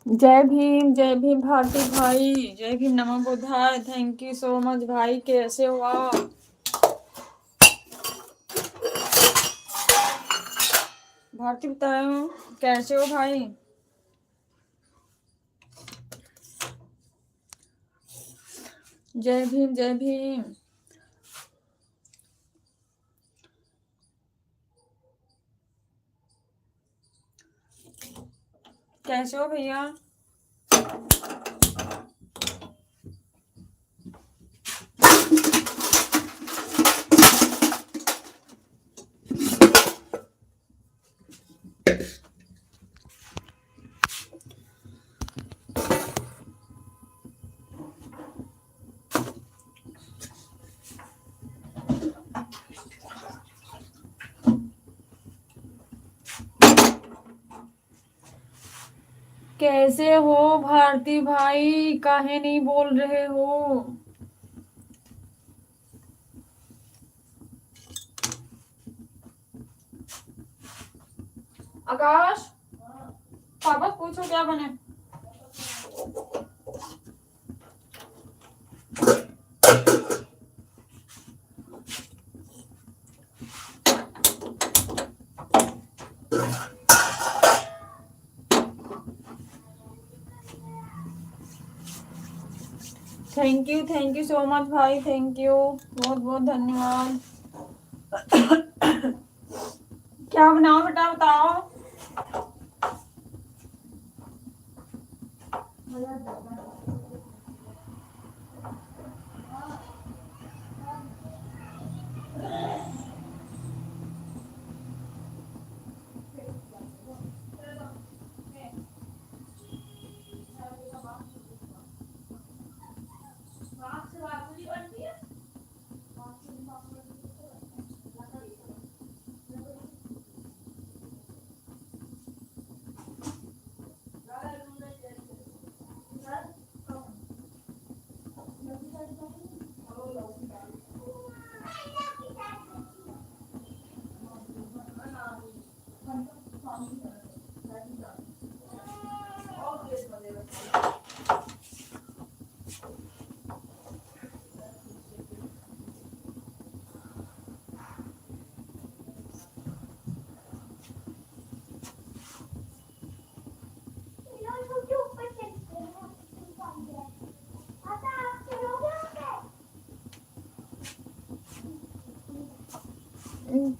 जय भीम भारती भाई। जय भीम नमो बुद्धाय। थैंक यू सो मच भाई। कैसे हो आप? भारती बताओ कैसे हो भाई? जय भीम जय भीम। कैसे हो भैया? कैसे हो भारती भाई? काहे नहीं बोल रहे हो? आकाश, पापा पूछो क्या बने। थैंक यू सो मच भाई। थैंक यू, बहुत बहुत धन्यवाद। क्या बनाओ बेटा बताओ।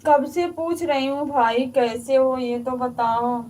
कब से पूछ रही हूँ भाई कैसे हो, ये तो बताओ।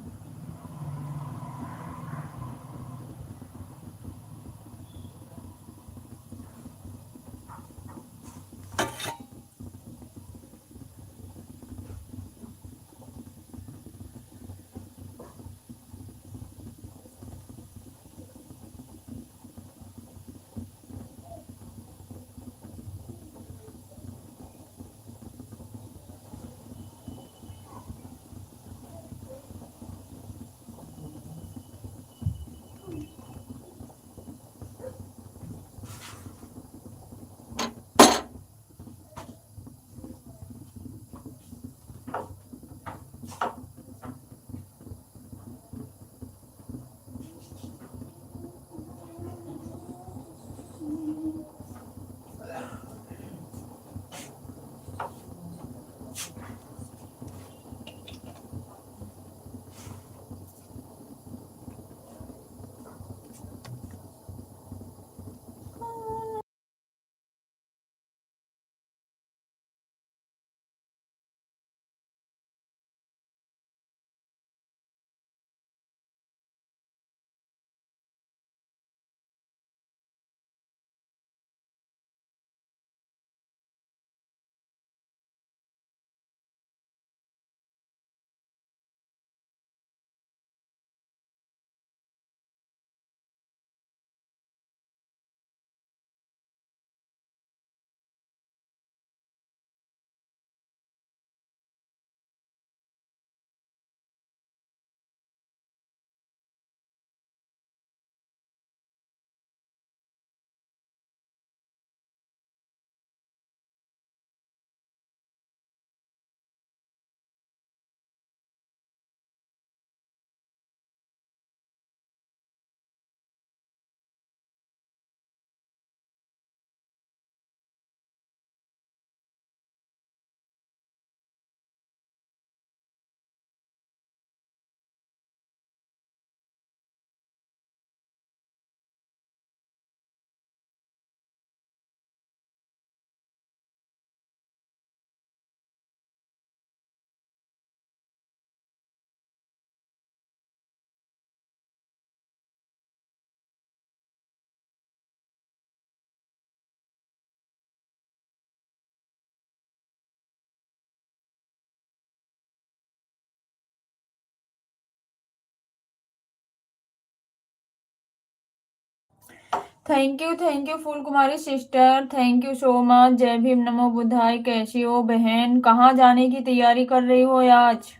Thank you Phool Kumari sister, thank you so much. जय भीम नमो बुद्धाय। कैसी हो बहन? कहाँ जाने की तैयारी कर रही हो आज?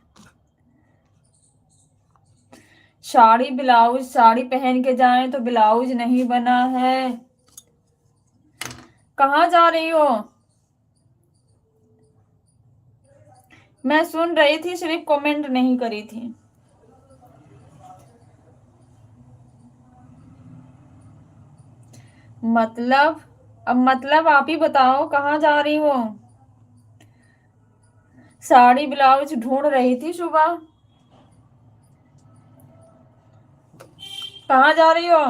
साड़ी ब्लाउज, साड़ी पहन के जाएं तो ब्लाउज नहीं बना है। कहाँ जा रही हो? मैं सुन रही थी, सिर्फ कमेंट नहीं करी थी। मतलब अब मतलब आप ही बताओ, कहाँ जा रही हो? साड़ी ब्लाउज ढूंढ रही थी सुबह। कहाँ जा रही हो?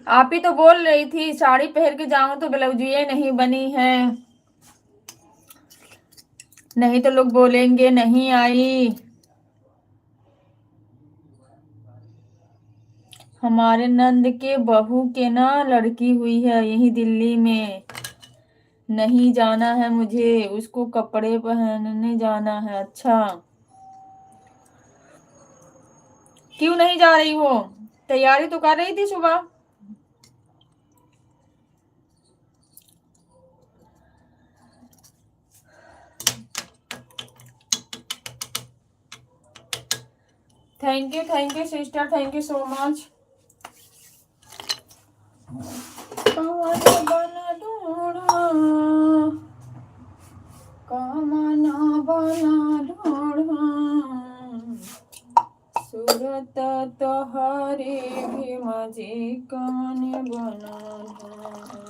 आप ही तो बोल रही थी साड़ी पहन के जाऊं तो ब्लाउज ये नहीं बनी है, नहीं तो लोग बोलेंगे नहीं आई। हमारे नंद के बहू के ना लड़की हुई है यही दिल्ली में। नहीं जाना है मुझे, उसको कपड़े पहनने जाना है। अच्छा, क्यों नहीं जा रही हो? तैयारी तो कर रही थी सुबह। Thank you sister, thank you so much. बना ढूंढा, कामना बना ढूंढा, सूरत तोहरी भी मजी कान बना ढूंढा,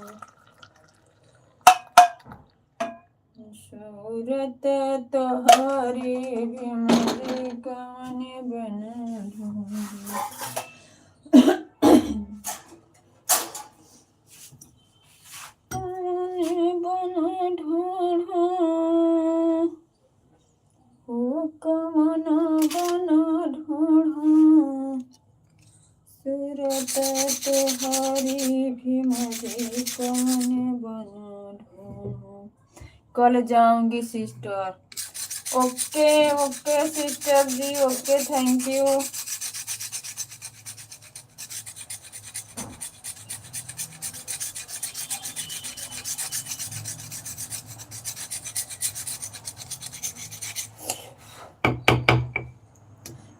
सूरत तोहरी भी मजी कान बना ढूंढा। बना ढूंढा, ओ कामना बना ढूंढा, सूरत तोहरी भी मुझे कौन बना ढूंढा। कल जाऊंगी sister. Okay okay sister ji, okay, thank you.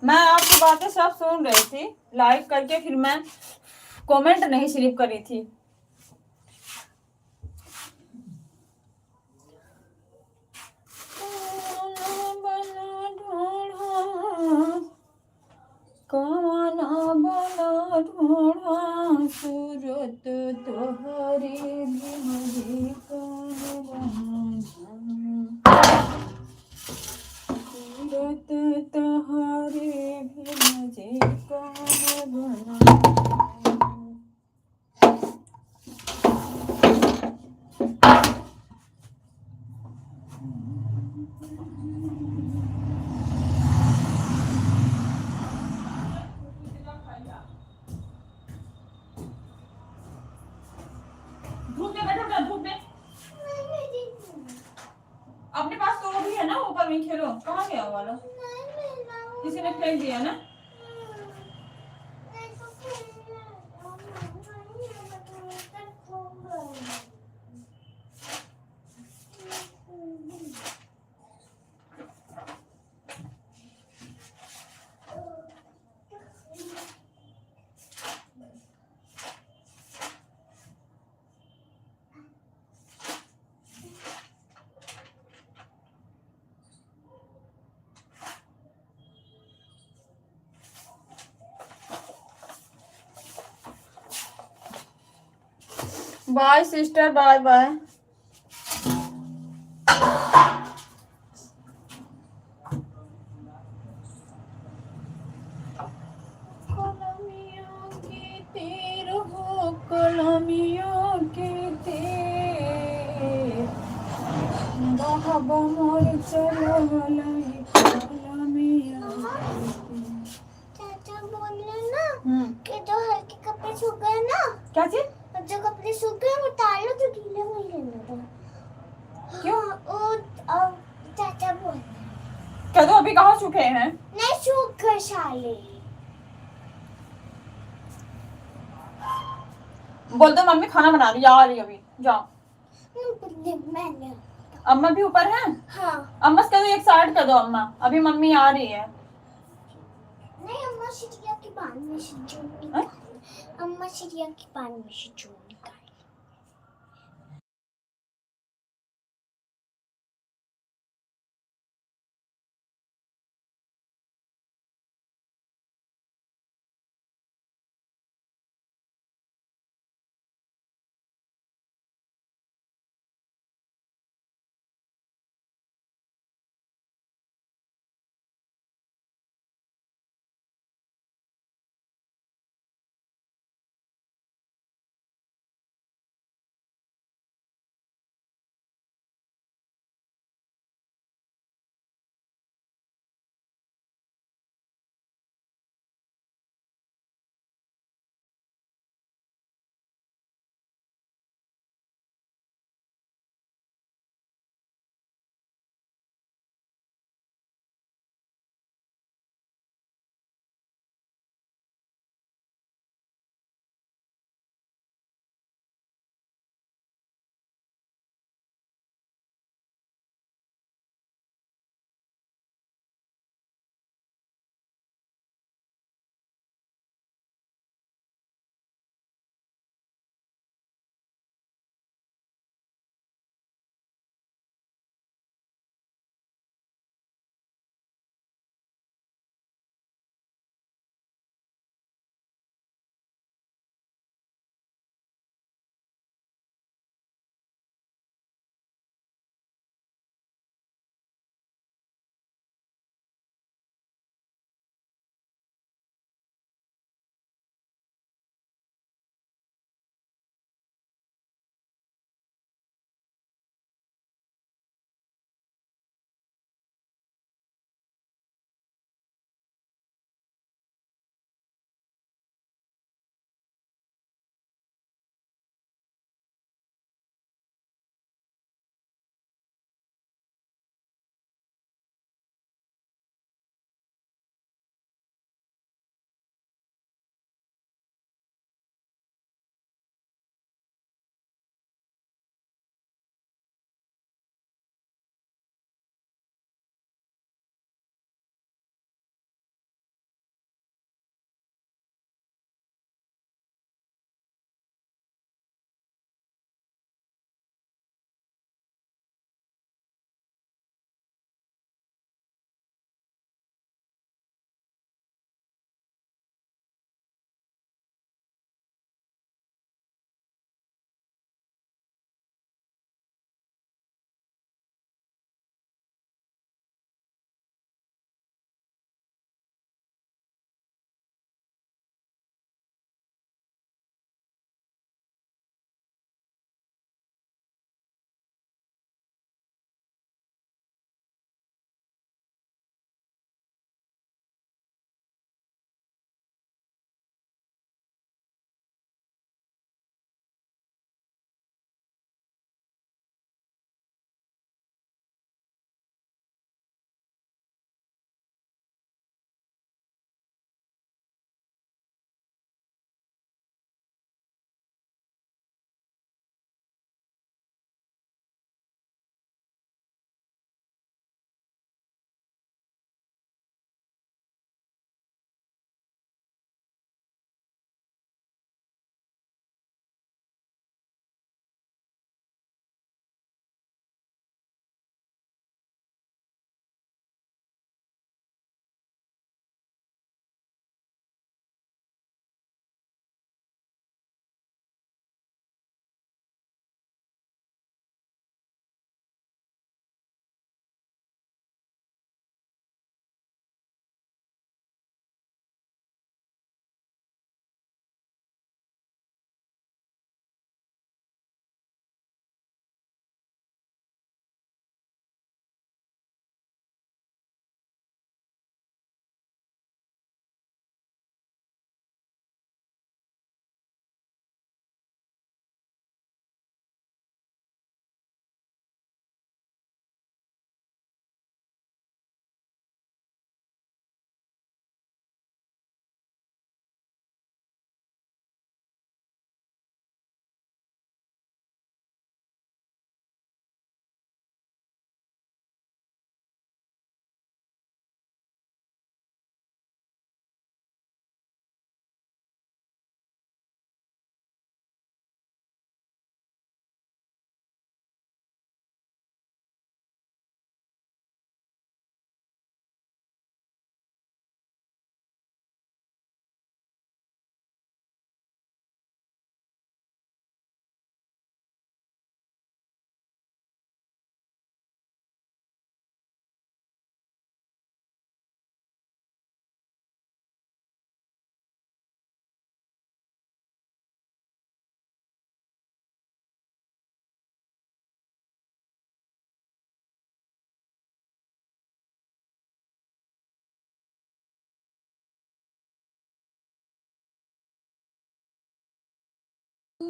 मैं आपकी बातें सब सुन रही थी लाइव करके, फिर मैं कमेंट नहीं सिर्फ करी थी। कामना बना ढूंढा, सूरत तोहरी भी मुझे कौन बना, सूरत तोहरी भी मुझे कौन बना। धूप में बैठो, धूप में। अपने पास तो वो भी है ना, ऊपर में खेलो। कहाँ गया वाला? किसी ने फेंक दिया ना। Bye sister, bye bye. कलमियों के तीर हो, कलमियों के तीर, बहब मोर चलो भलाई कलमियों के तीर। चाचा बोल रहे ना कि जो हल्के कपड़े सूख गए ना। क्या चीज? जो कपड़े सूख गए वो उतार लो, जो गीले वही लेना था। क्यों? वो चाचा बोल रहे हैं। कह दो अभी है। नहीं शुगर साले। बोल दो मम्मी खाना बना रही आ रही अभी, जाओ। मैंने अम्मा भी ऊपर है। हाँ अम्मा से कह दो एक साइड कर दो, अम्मा अभी मम्मी आ रही है। नहीं अम्मा चिड़िया के पानी में से जून हाँ? निकाली। अम्मा चिड़िया के पानी में से जून निकाली।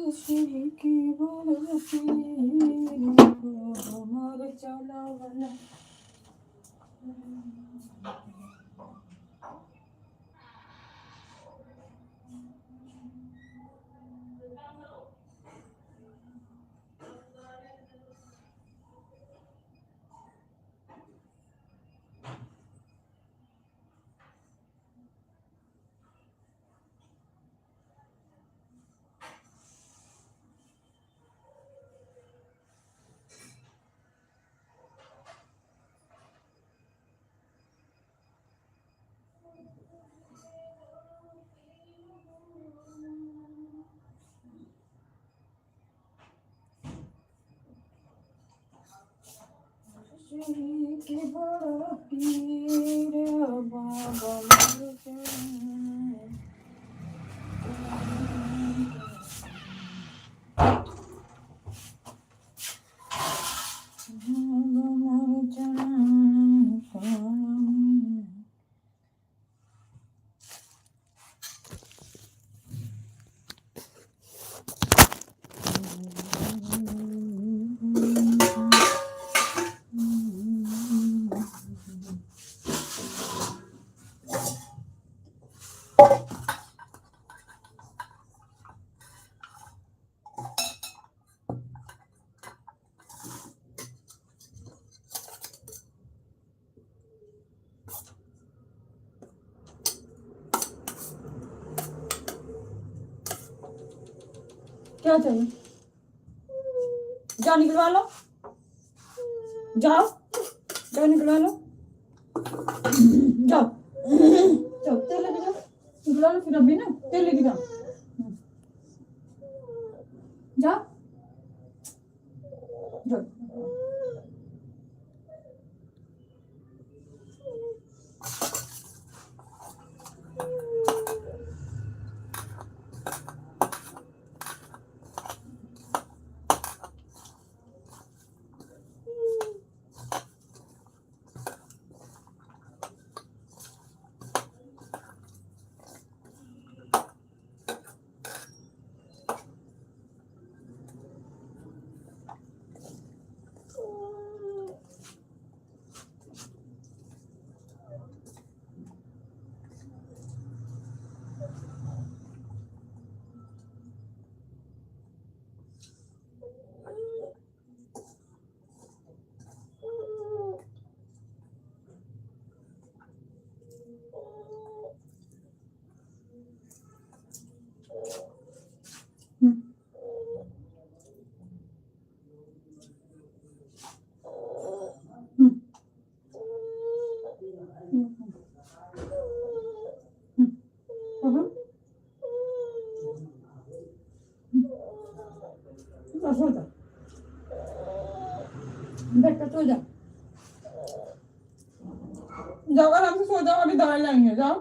खुशी की बरसी हमर चलावला। खुशी की बरसी रे बाबा मर जाए। क्या चाहिए? जाओ निकलवा लो, जाओ जाओ निकलवा लो, जाओ जाओ तेल लेके जाओ, निकलवा लो फिर अभी ना तेल लेके जाओ, जाओ जाओ। सो जा, बेड पे सो जा, जाओ आराम से सो जाओ, अभी दवाई लाएंगे, जाओ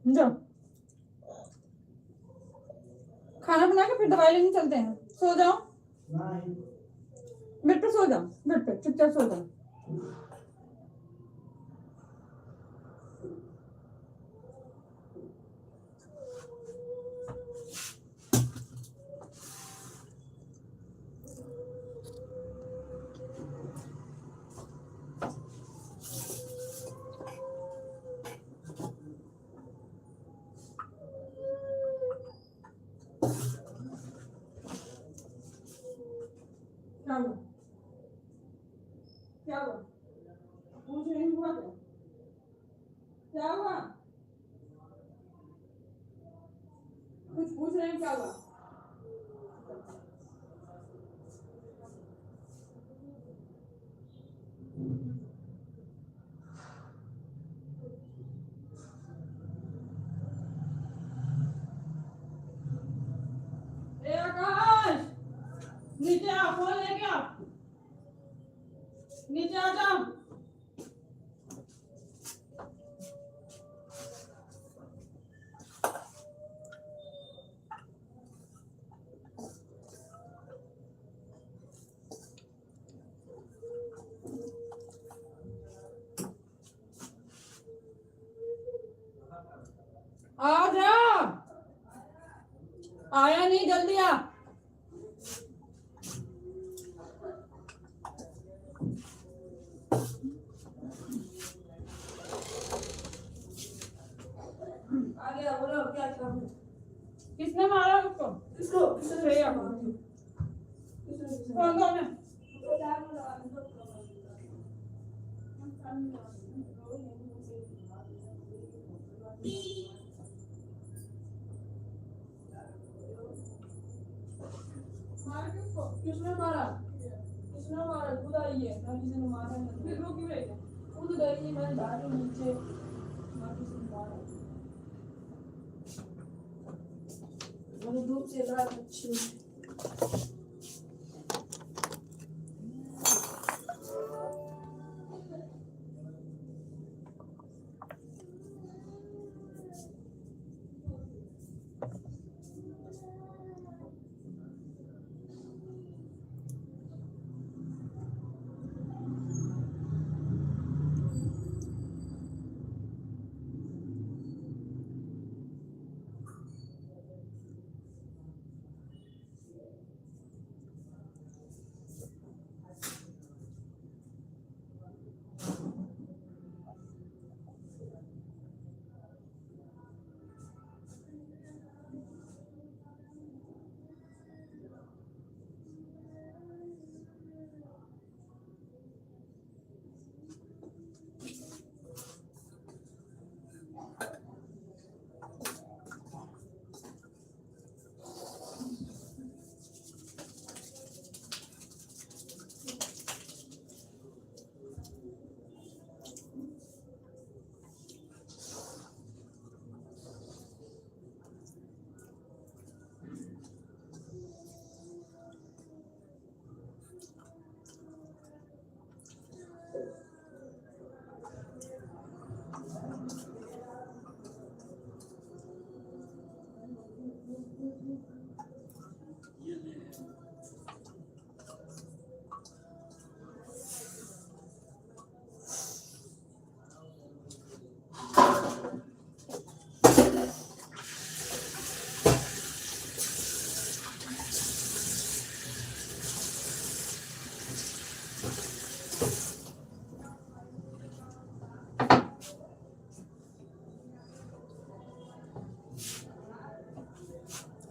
जाओ, खाना बना के फिर दवाई लेने चलते हैं, सो जाओ बेड पे सो जाओ, बेड पे चुपचाप सो जाओ। क्या हुआ? क्या हुआ? पूछ रही हुआ क्या? क्या हुआ? कुछ पूछ रहे हैं, क्या हुआ? ए आकाश, नीचे आ, फोन लेके आ, नीचे आ जाओ। आ जा, आया नहीं, जल्दी आ। आ गया, बोलो क्या करूं? किसने मारा उसको? किसने भैया को? कौन कौन है? मारा किसको? किसने मारा? किसने मारा? खुद आई है ना, किसी ने मारा है? फिर वो क्यों गई? खुद गई, मैं जा रही हूँ नीचे, ना किसी ने मारा। मुझे धूप से रात अच्छी हुई।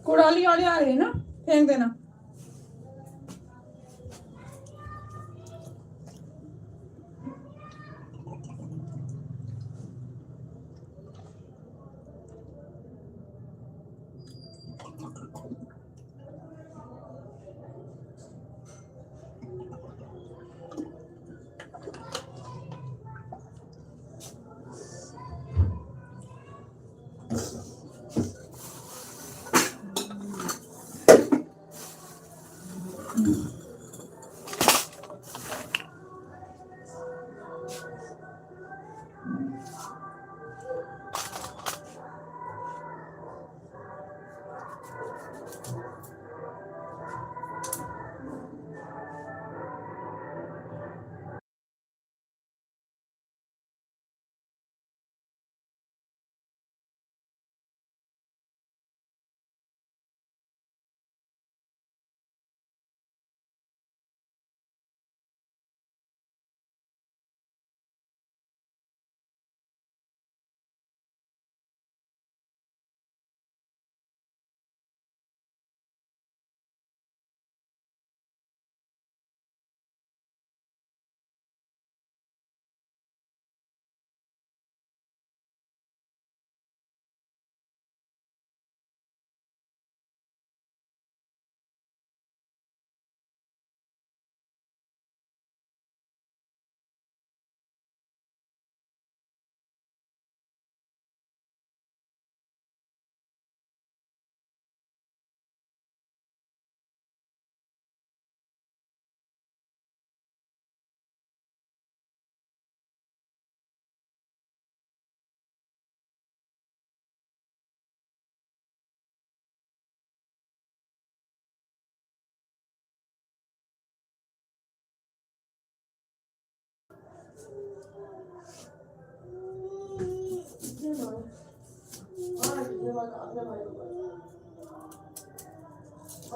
कुड़ाली वाली आ रही है ना, फेंक देना।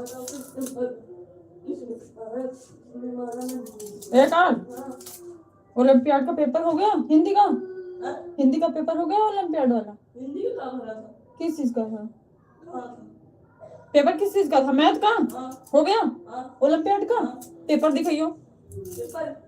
एक आध ओलंपियाड का पेपर हो गया हिंदी का? हिंदी का पेपर हो गया ओलंपियाड वाला? हिंदी का भरा था। किस चीज का था हाँ। पेपर? किस चीज का था? मैथ का? हो गया हाँ। ओलंपियाड का? पेपर दिखाइयो। पेपर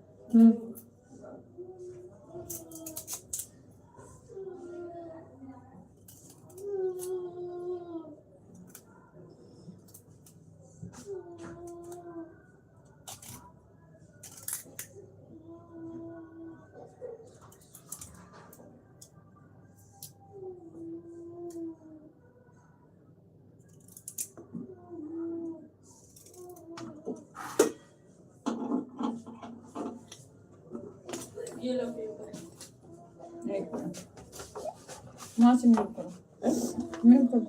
ये लो पेपर। एक मिनट वहां से म्यूट करो, म्यूट करो।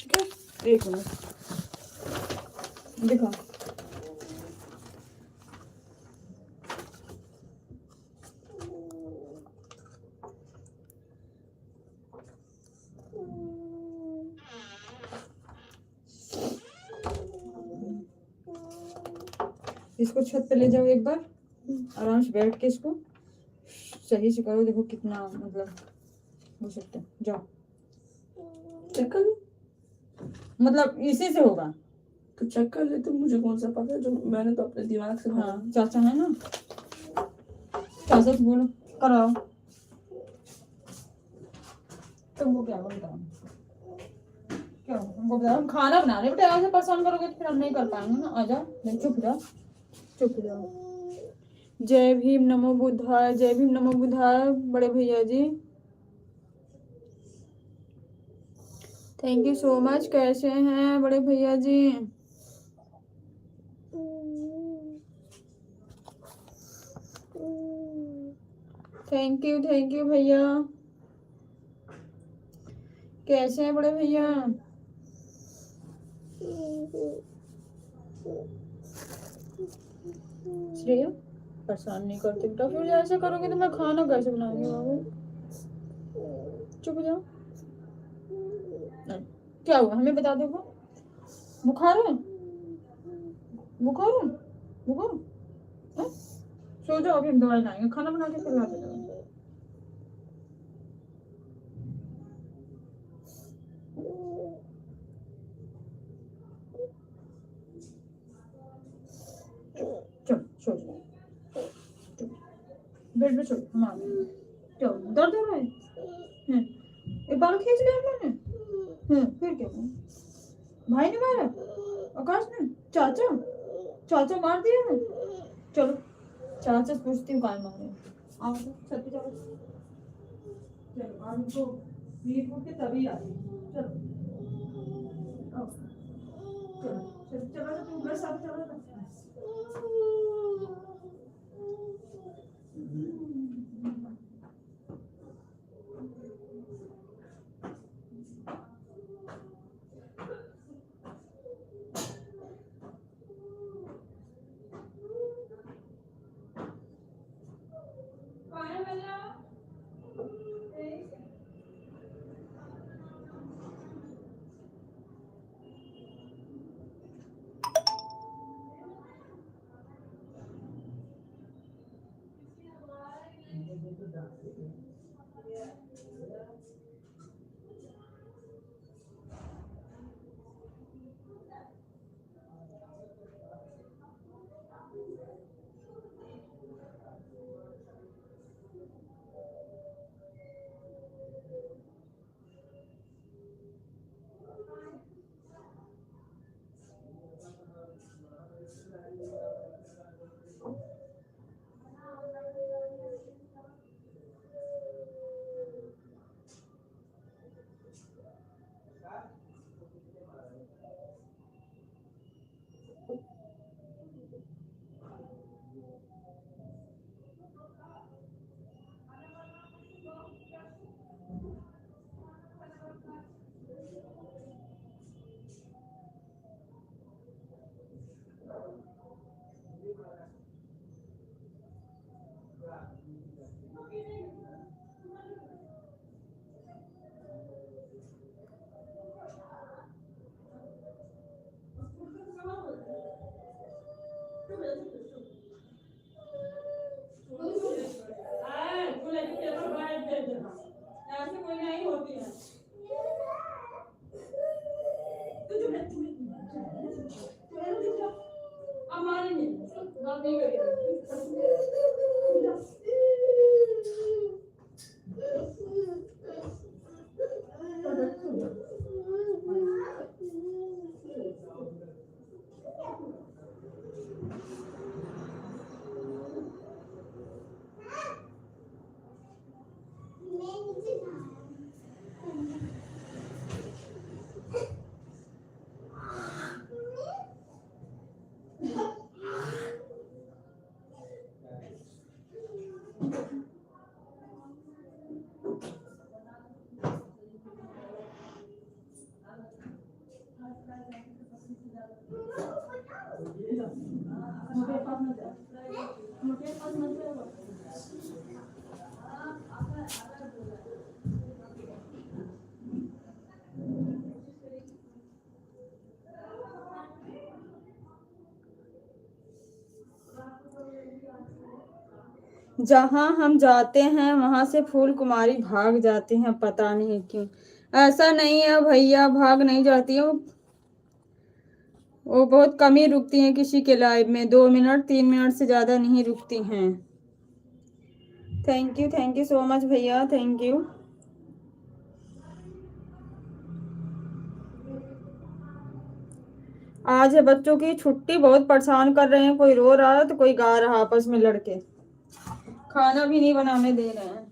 ठीक है एक मिनट दिखा। इसको छत पे ले जाओ एक बार, आराम से बैठ के इसको सही से करो। देखो कितना मतलब हो सकता है। जाओ चेक कर लो। मतलब इसी से होगा तो चेक कर लेते, मुझे कौन सा पता है, जो मैंने तो अपने दिमाग से हाँ चाचा है ना, चाचा से बोलो कराओ। तुमको क्या बताओ, क्या तुमको बताओ? हम खाना बना रहे बेटा, ऐसे परेशान करोगे तो फिर हम नहीं कर पाएंगे ना। आ जाओ, नहीं चुप जाओ, चुप जाओ। जय भीम नमो बुद्धाय, जय भीम नमो बुद्धाय बड़े भैया जी, थैंक यू सो मच। कैसे हैं बड़े भैया जी? थैंक यू भैया। कैसे हैं बड़े भैया? श्रेया परेशान नहीं करते बेटा, फिर ऐसा करोगे तो मैं खाना कैसे बनाऊंगी बाबू? चुप हो जाओ। क्या हुआ हमें बता दो। बुखार है? बुखार है? बुखार है? सो जाओ, अभी हम दवाई लाएंगे, खाना बना के खिला दो। चलो सो जाओ, बेड पे सो। हम आ गए। चलो दर्द हो रहा है? एक बार खींच लिया मैंने। फिर क्या हुआ? भाई ने मारा? आकाश ने? चाचा? चाचा मार दिया है? चलो चाचा से पूछती हूँ कहाँ मारे। आओ छत पे चलो, चलो आप उनको नींद उठ के तभी आ रही। चलो आओ, चलो चलो तुम मेरे साथ चलो। जहाँ हम जाते हैं वहां से फूल कुमारी भाग जाते हैं, पता नहीं क्यों। ऐसा नहीं है भैया, भाग नहीं जाती है वो बहुत कम ही रुकती हैं किसी के लाइव में, 2 मिनट 3 मिनट से ज़्यादा नहीं रुकती हैं। थैंक यू सो मच भैया, थैंक यू। आज है बच्चों की छुट्टी, बहुत परेशान कर रहे हैं, कोई रो रहा है तो कोई गा रहा है आपस में लड़के, खाना भी नहीं बनाने दे रहे हैं।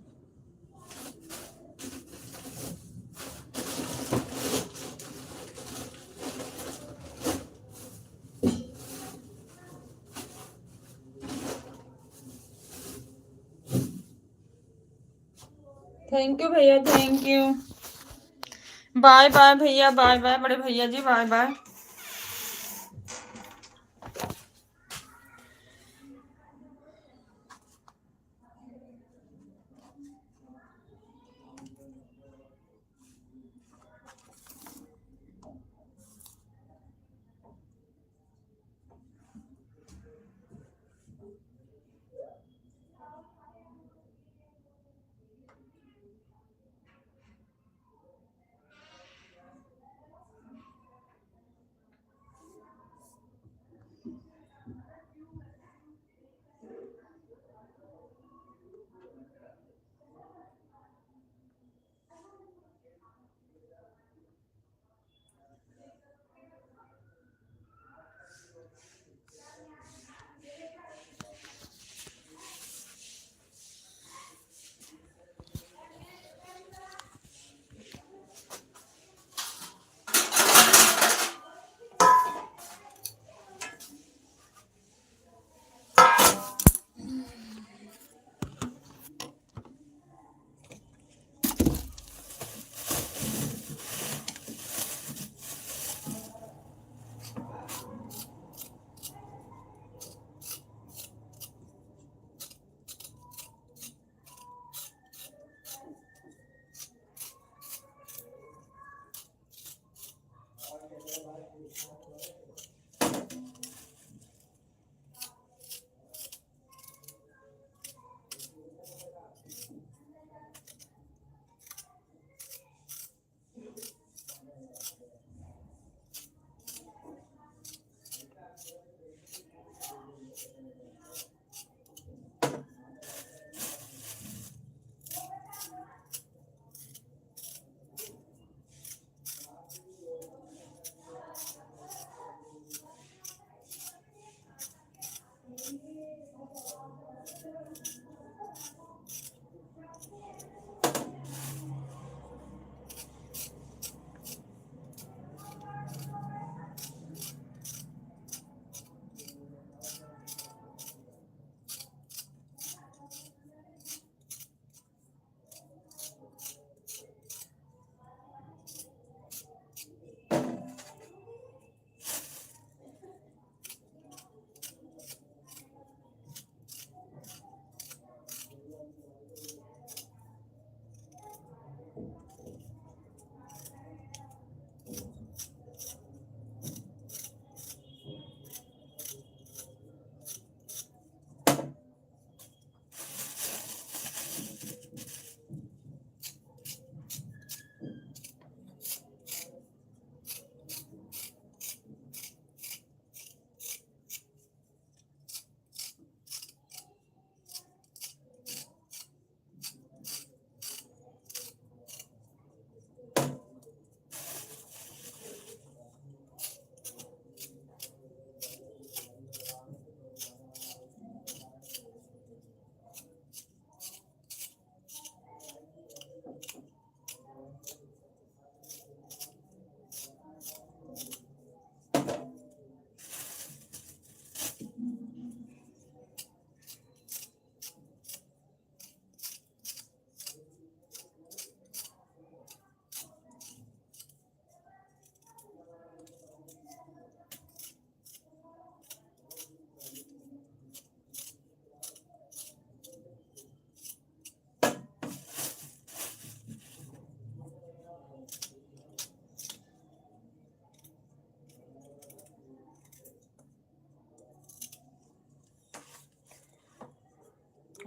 थैंक यू भैया, थैंक यू। बाय बाय भैया, बाय बाय बड़े भैया जी, बाय बाय।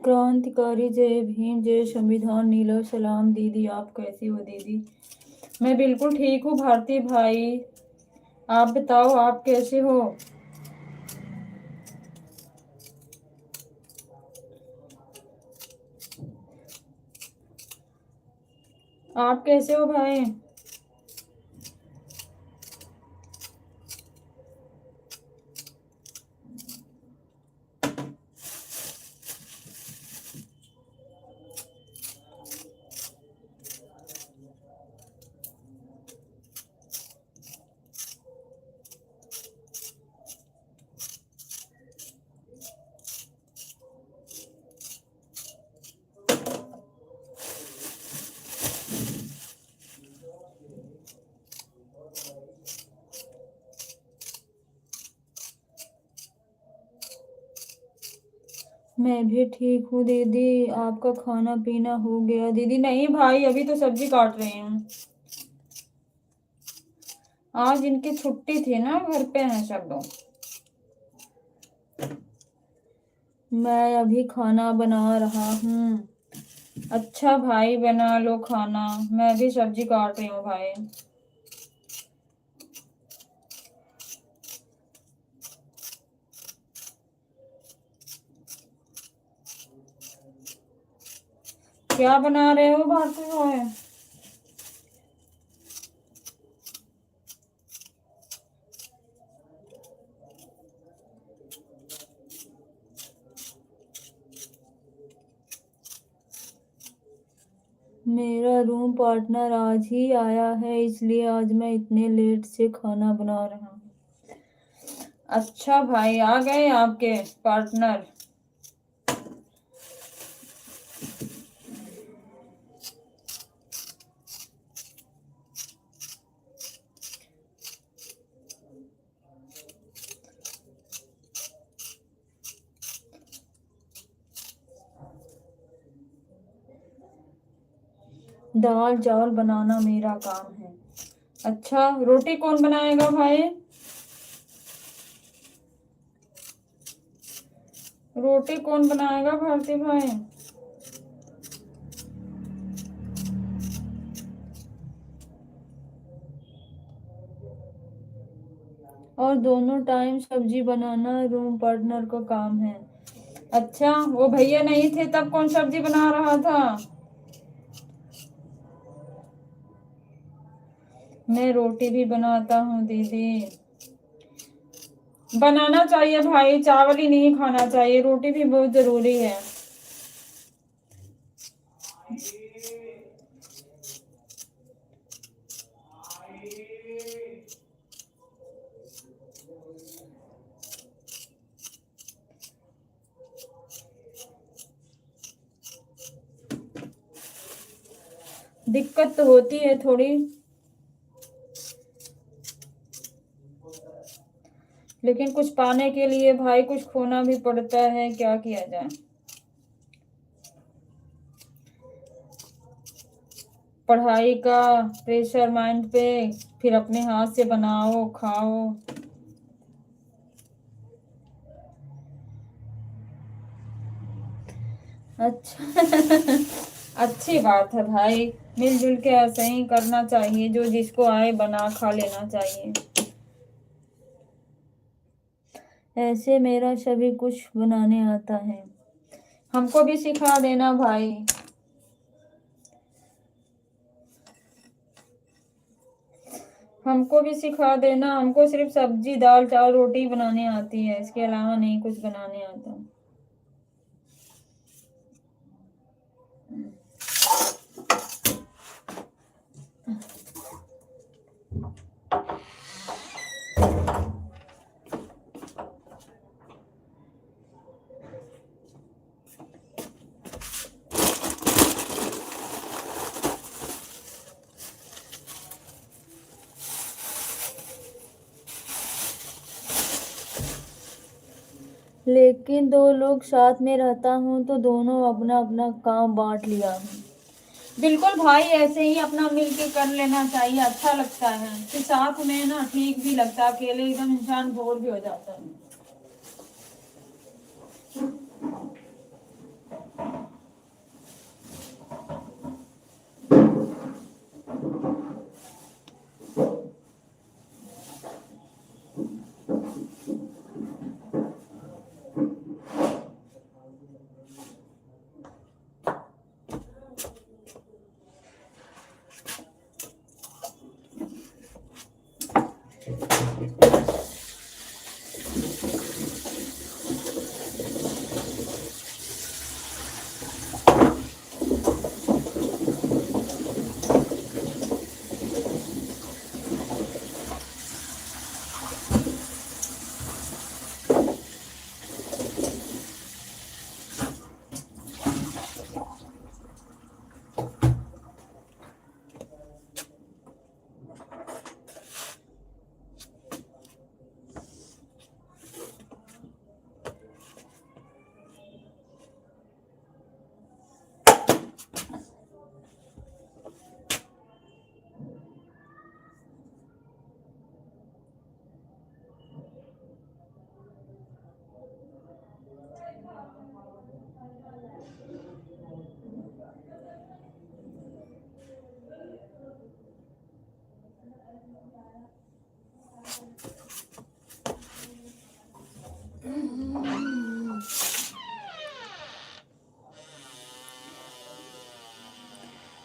क्रांतिकारी जय भीम, जय संविधान, नीला सलाम। दीदी आप कैसी हो दीदी? मैं बिल्कुल ठीक हूँ भारती भाई, आप बताओ आप कैसे हो? आप कैसे हो भाई? मैं भी ठीक हूँ दीदी, आपका खाना पीना हो गया? दीदी नहीं भाई, अभी तो सब्जी काट रहे हैं। आज इनकी छुट्टी थी ना, घर पे हैं सब लोग। मैं अभी खाना बना रहा हूँ। अच्छा भाई, बना लो खाना, मैं भी सब्जी काट रही हूँ भाई। क्या बना रहे हो भारती भाई? मेरा रूम पार्टनर आज ही आया है, इसलिए आज मैं इतने लेट से खाना बना रहा हूँ। अच्छा भाई, आ गए आपके पार्टनर? दाल चावल बनाना मेरा काम है। अच्छा, रोटी कौन बनाएगा भाई? रोटी कौन बनाएगा भारती भाई? और दोनों टाइम सब्जी बनाना रूम पार्टनर का काम है। अच्छा, वो भैया नहीं थे तब कौन सब्जी बना रहा था? मैं रोटी भी बनाता हूँ दीदी। बनाना चाहिए भाई, चावल ही नहीं खाना चाहिए, रोटी भी बहुत जरूरी है। दिक्कत तो होती है थोड़ी, लेकिन कुछ पाने के लिए भाई कुछ खोना भी पड़ता है, क्या किया जाए। पढ़ाई का प्रेशर माइंड पे, फिर अपने हाथ से बनाओ खाओ। अच्छा अच्छी बात है भाई, मिलजुल के ऐसे ही करना चाहिए, जो जिसको आए बना खा लेना चाहिए। ऐसे मेरा सभी कुछ बनाने आता है, हमको भी सिखा देना भाई। हमको भी सिखा देना, हमको सिर्फ सब्जी दाल चावल रोटी बनाने आती है, इसके अलावा नहीं कुछ बनाने आता। लेकिन दो लोग साथ में रहता हूँ तो दोनों अपना अपना काम बांट लिया है। बिल्कुल भाई, ऐसे ही अपना मिल के कर लेना चाहिए, अच्छा लगता है। फिर साथ में ना ठीक भी लगता है, अकेले एकदम इंसान बोर भी हो जाता है।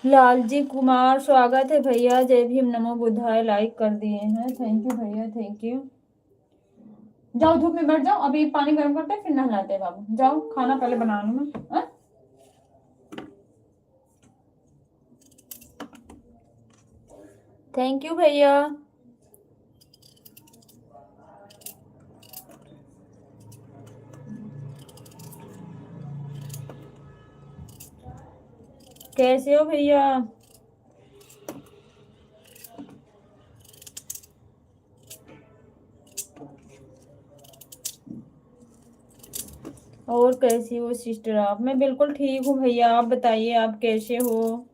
लालजी कुमार स्वागत है भैया। जय भीम नमो बुद्धाय लाइक कर दिए हैं। थैंक यू भैया, थैंक यू। जाओ धूप में बैठ जाओ, अभी पानी गर्म करते हैं फिर नहलाते हैं बाबू। जाओ खाना पहले बना लूँ मैं। थैंक यू भैया। कैसे हो भैया? और कैसी हो सिस्टर आप? मैं बिल्कुल ठीक हूँ भैया, आप बताइए आप कैसे हो?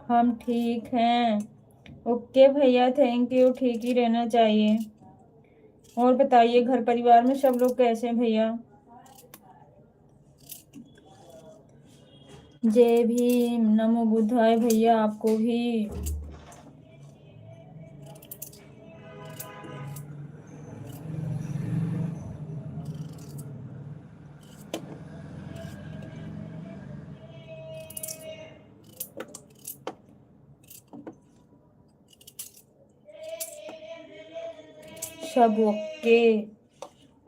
हम ठीक हैं। ओके भैया, थैंक यू। ठीक ही रहना चाहिए। और बताइए घर परिवार में सब लोग कैसे हैं भैया? जय भीम नमो बुद्धाय भैया, आपको भी। सब ओके।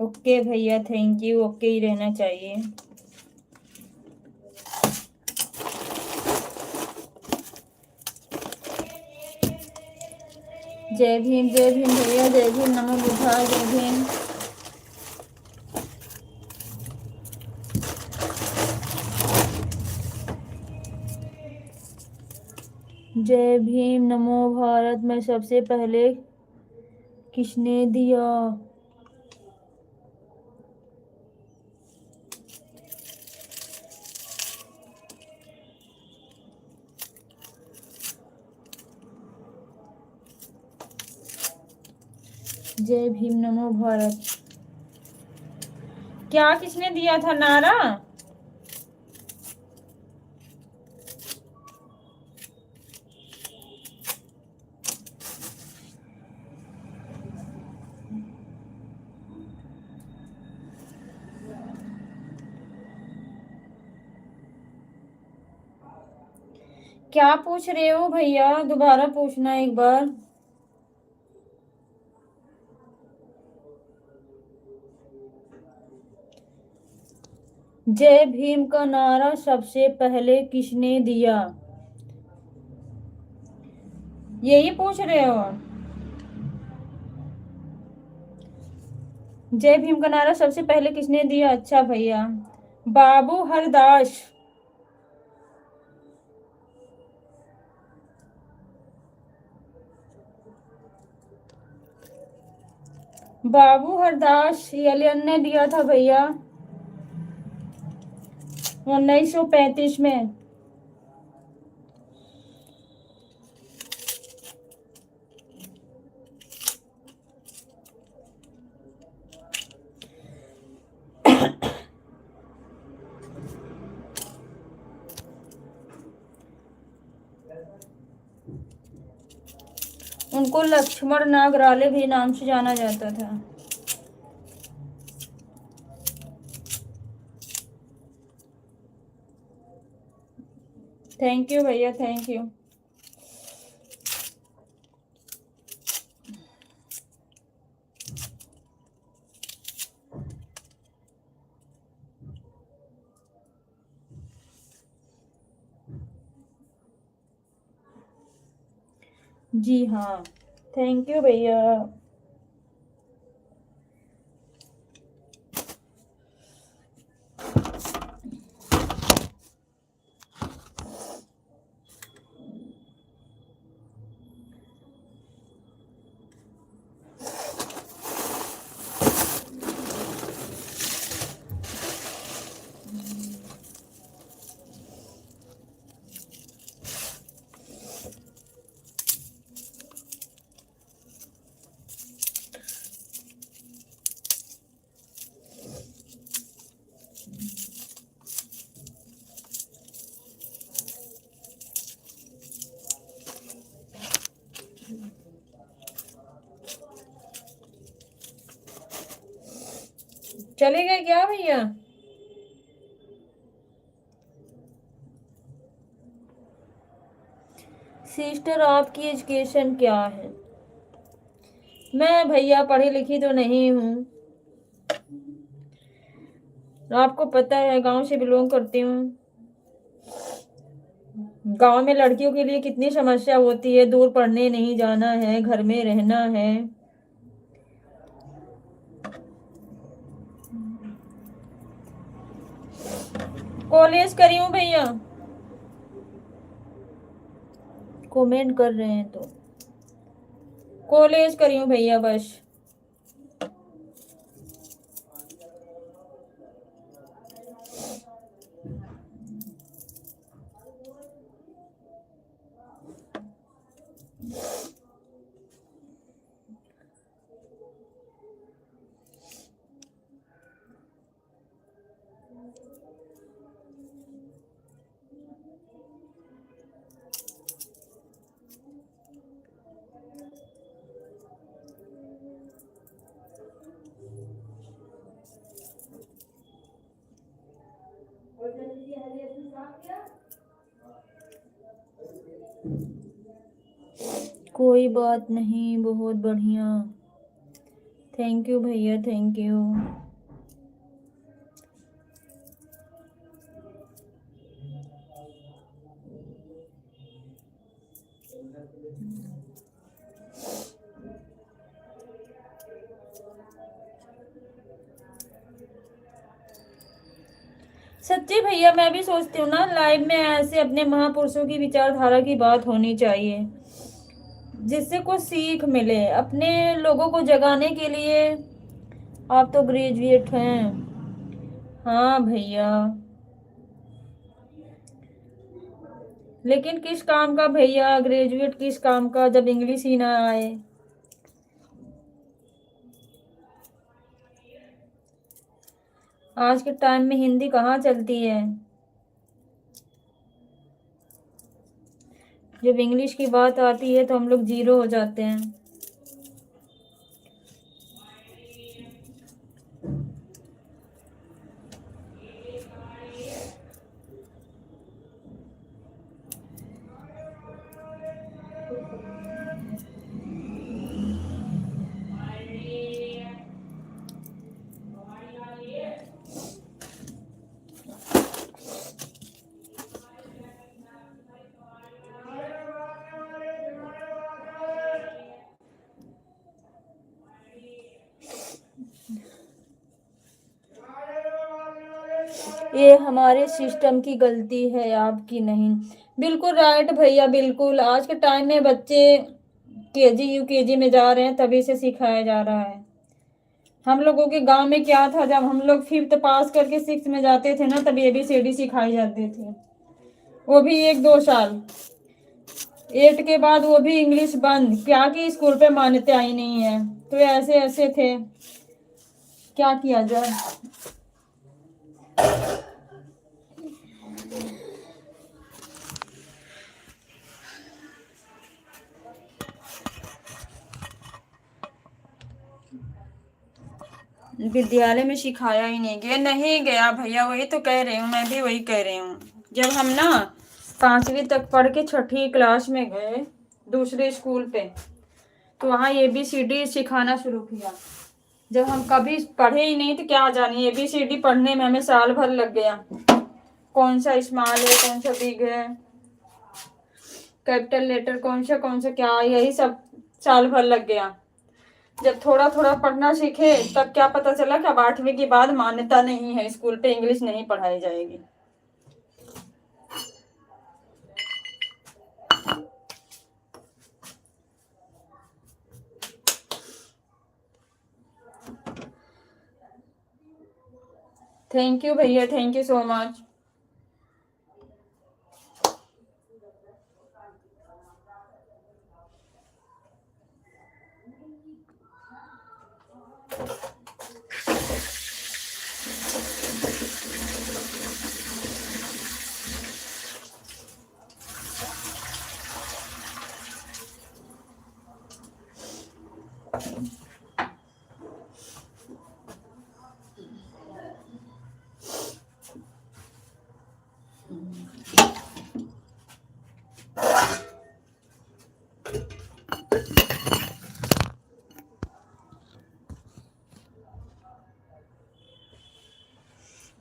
ओके भैया, थैंक यू। ओके ही रहना चाहिए। जय भीम भैया, जय भीम नमो बुद्धाय, जय भीम। जय भीम नमो भारत में सबसे पहले किसने दिया? जय भीम नमो भारत। क्या किसने दिया था नारा? क्या पूछ रहे हो भैया? दोबारा पूछना एक बार। जय भीम का नारा सबसे पहले किसने दिया? यही पूछ रहे हो? जय भीम का नारा सबसे पहले किसने दिया? अच्छा भैया, बाबू हरदास। बाबू हरदास एलियन ने दिया था भैया 1935 में। उनको लक्ष्मण नागराले भी नाम से जाना जाता था। थैंक यू भैया, थैंक यू। जी हाँ, थैंक यू भैया। चले गए क्या भैया? सिस्टर आपकी एजुकेशन क्या है? मैं भैया पढ़ी लिखी तो नहीं हूँ, आपको पता है गांव से बिलोंग करती हूँ। गांव में लड़कियों के लिए कितनी समस्या होती है, दूर पढ़ने नहीं जाना है, घर में रहना है। कॉलेज करी हूँ भैया, कमेंट कर रहे हैं तो कॉलेज करी हूँ भैया बस। कोई बात नहीं, बहुत बढ़िया। थैंक यू भैया, थैंक यू। सच्ची भैया, मैं भी सोचती हूँ ना लाइव में ऐसे अपने महापुरुषों की विचारधारा की बात होनी चाहिए, जिससे कुछ सीख मिले अपने लोगों को जगाने के लिए। आप तो ग्रेजुएट हैं। हाँ भैया, लेकिन किस काम का भैया, ग्रेजुएट किस काम का जब इंग्लिश ही ना आए। आज के टाइम में हिंदी कहाँ चलती है, जब इंग्लिश की बात आती है तो हम लोग जीरो हो जाते हैं। ये हमारे सिस्टम की गलती है, आपकी नहीं। बिल्कुल राइट भैया, बिल्कुल। आज के टाइम में बच्चे केजी यूकेजी में जा रहे हैं, तभी से सिखाया जा रहा है। हम लोगों के गांव में क्या था, जब हम लोग 5th पास करके 6th में जाते थे ना, तब ABCD सिखाई जाती थी, वो भी 1-2 साल। 8 के बाद वो भी इंग्लिश बंद, क्या कि स्कूल पे मान्यता आई नहीं है, तो ऐसे ऐसे थे, क्या किया जाए। विद्यालय में सिखाया ही नहीं गया, नहीं गया भैया, वही तो कह रही हूँ, मैं भी वही कह रही हूँ। जब हम ना 5वीं तक पढ़ के 6ठी क्लास में गए दूसरे स्कूल पे, तो वहाँ ABCD सिखाना शुरू किया। जब हम कभी पढ़े ही नहीं तो क्या जाने, ABCD पढ़ने में हमें साल भर लग गया। कौन सा स्मॉल है, कौन सा बिग है, कैपिटल लेटर कौन सा क्या, यही सब साल भर लग गया। जब थोड़ा थोड़ा पढ़ना सीखे तब क्या पता चला कि अब 8वीं के बाद मान्यता नहीं है, स्कूल पे इंग्लिश नहीं पढ़ाई जाएगी। थैंक यू भैया, थैंक यू सो मच।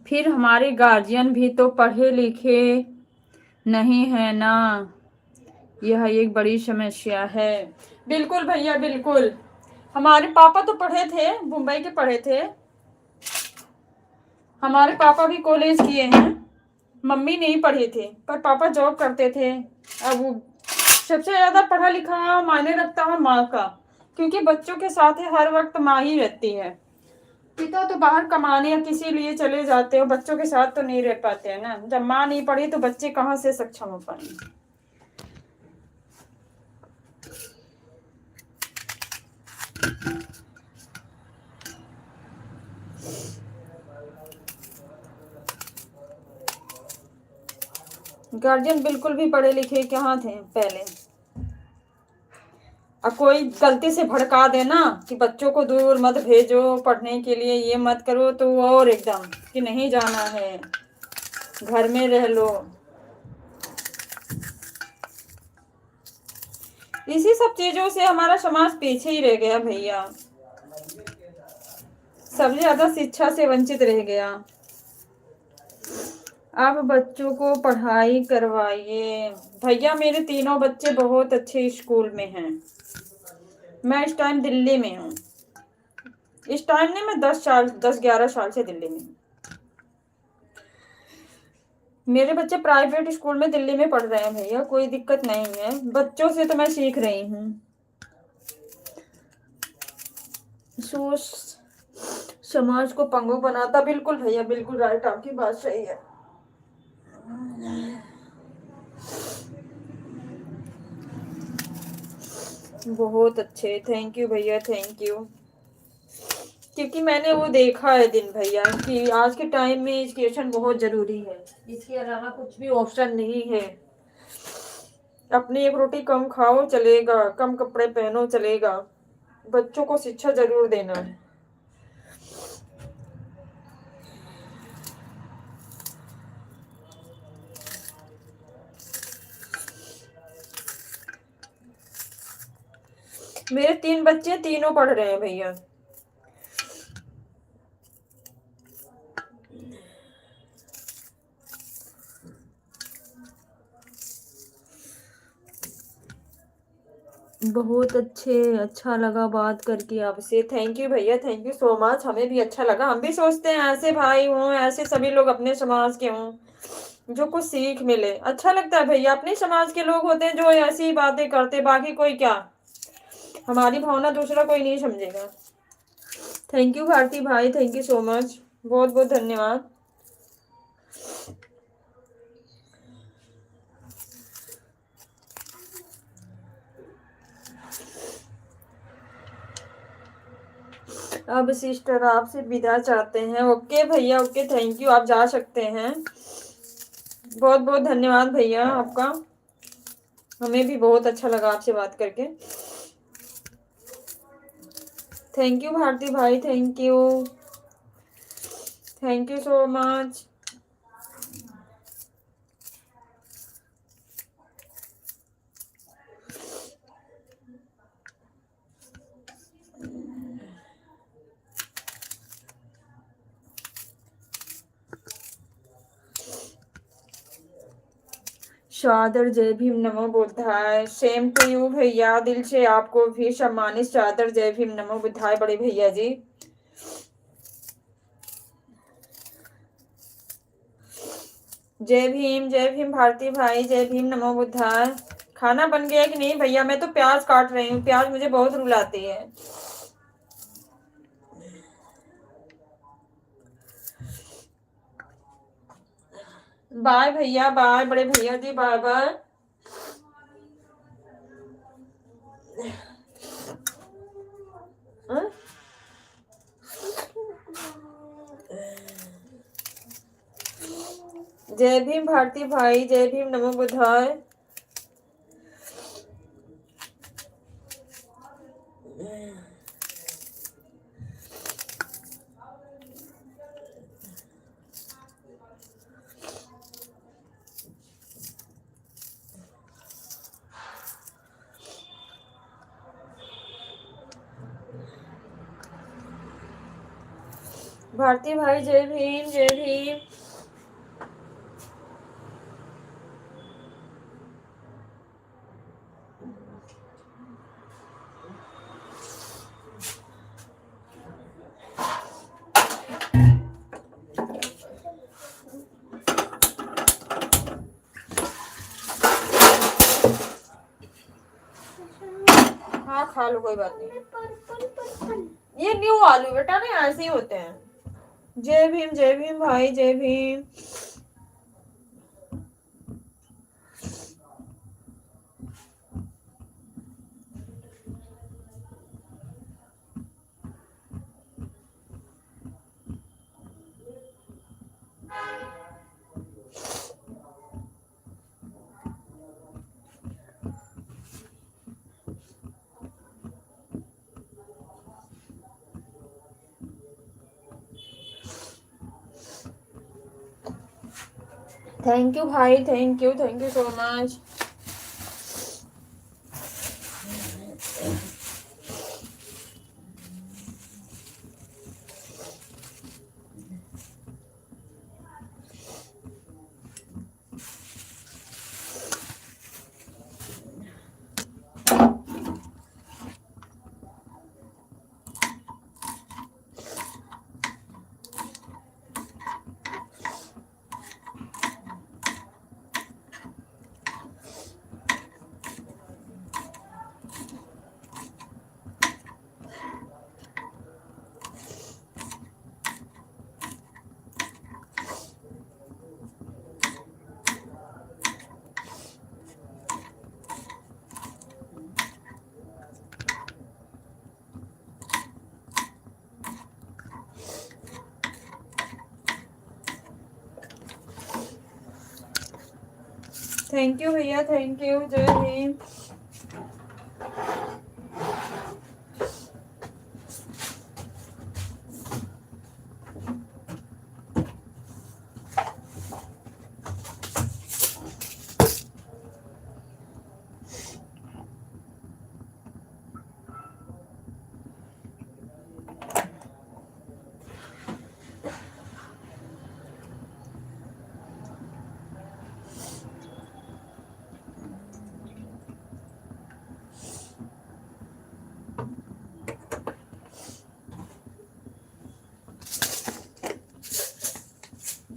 फिर हमारे गार्जियन भी तो पढ़े लिखे नहीं है ना, यह एक बड़ी समस्या है। बिल्कुल भैया बिल्कुल, हमारे पापा तो पढ़े थे, मुंबई के पढ़े थे, हमारे पापा भी कॉलेज किए हैं। मम्मी नहीं पढ़े थे पर पापा जॉब करते थे। अब सबसे ज्यादा पढ़ा लिखा मायने रखता है माँ का, क्योंकि बच्चों के साथ ही हर वक्त माँ ही रहती है। पिता तो बाहर कमाने या किसी लिए चले जाते हो, बच्चों के साथ तो नहीं रह पाते हैं ना। जब माँ नहीं पढ़ी तो बच्चे कहाँ से सक्षम हो पाएंगे। गार्जियन बिल्कुल भी पढ़े लिखे कहाँ थे पहले। अब कोई गलती से भड़का देना कि बच्चों को दूर मत भेजो पढ़ने के लिए, ये मत करो, तो और एकदम कि नहीं जाना है, घर में रह लो। इसी सब चीजों से हमारा समाज पीछे ही रह गया भैया, सबसे ज्यादा शिक्षा से वंचित रह गया। आप बच्चों को पढ़ाई करवाइए। भैया मेरे तीनों बच्चे बहुत अच्छे स्कूल में हैं। मैं इस टाइम दिल्ली में हूँ। इस टाइम नहीं, मैं 10-11 साल से दिल्ली में हूँ। मेरे बच्चे प्राइवेट स्कूल में दिल्ली में पढ़ रहे हैं भैया, कोई दिक्कत नहीं है। बच्चों से तो मैं सीख रही हूँ। सोच समाज को पंगु बनाता, बिल्कुल भैया बिल्कुल राइट, आपकी बात सही है। बहुत अच्छे, थैंक यू भैया, थैंक यू। क्योंकि मैंने वो देखा है दिन भैया कि आज के टाइम में एजुकेशन बहुत जरूरी है, इसके अलावा कुछ भी ऑप्शन नहीं है। अपनी एक रोटी कम खाओ चलेगा, कम कपड़े पहनो चलेगा, बच्चों को शिक्षा जरूर देना है। मेरे 3 बच्चे, तीनों पढ़ रहे हैं भैया। बहुत अच्छे, अच्छा लगा बात करके आपसे। थैंक यू भैया, थैंक यू सो मच। हमें भी अच्छा लगा। हम भी सोचते हैं ऐसे भाई हों, ऐसे सभी लोग अपने समाज के हों जो कुछ सीख मिले। अच्छा लगता है भैया, अपने समाज के लोग होते हैं जो ऐसी बातें करते, बाकी कोई क्या, हमारी भावना दूसरा कोई नहीं समझेगा। थैंक यू भारती भाई, थैंक यू सो मच, बहुत बहुत धन्यवाद। अब सिस्टर आपसे विदा चाहते हैं। ओके भैया, ओके, थैंक यू, आप जा सकते हैं। बहुत बहुत धन्यवाद भैया आपका, हमें भी बहुत अच्छा लगा आपसे बात करके। थैंक यू भारती भाई, thank you, thank you so much. सादर जय भीम, नमो बुद्धाय। सेम टू यू भैया, दिल से आपको भी सम्मानित सादर जय भीम, नमो बुद्धाय बड़े भैया जी। जय भीम भारती भाई, जय भीम, नमो बुद्धाय। खाना बन गया कि नहीं भैया? मैं तो प्याज काट रही हूँ, प्याज मुझे बहुत रुलाती है। बाय भैया, बाय बड़े भैया जी, बाय बाय। जय भीम भारती भाई, जय भीम, नमो बुद्धाय। भारती भाई जय भीम जय भीम। हाँ खा लो कोई बात नहीं। ये न्यू आलू बेटा ना ऐसे ही होते हैं। जय भीम भाई जय भीम। थैंक यू भाई thank you so much. Thank you भैया थैंक यू जय भीम।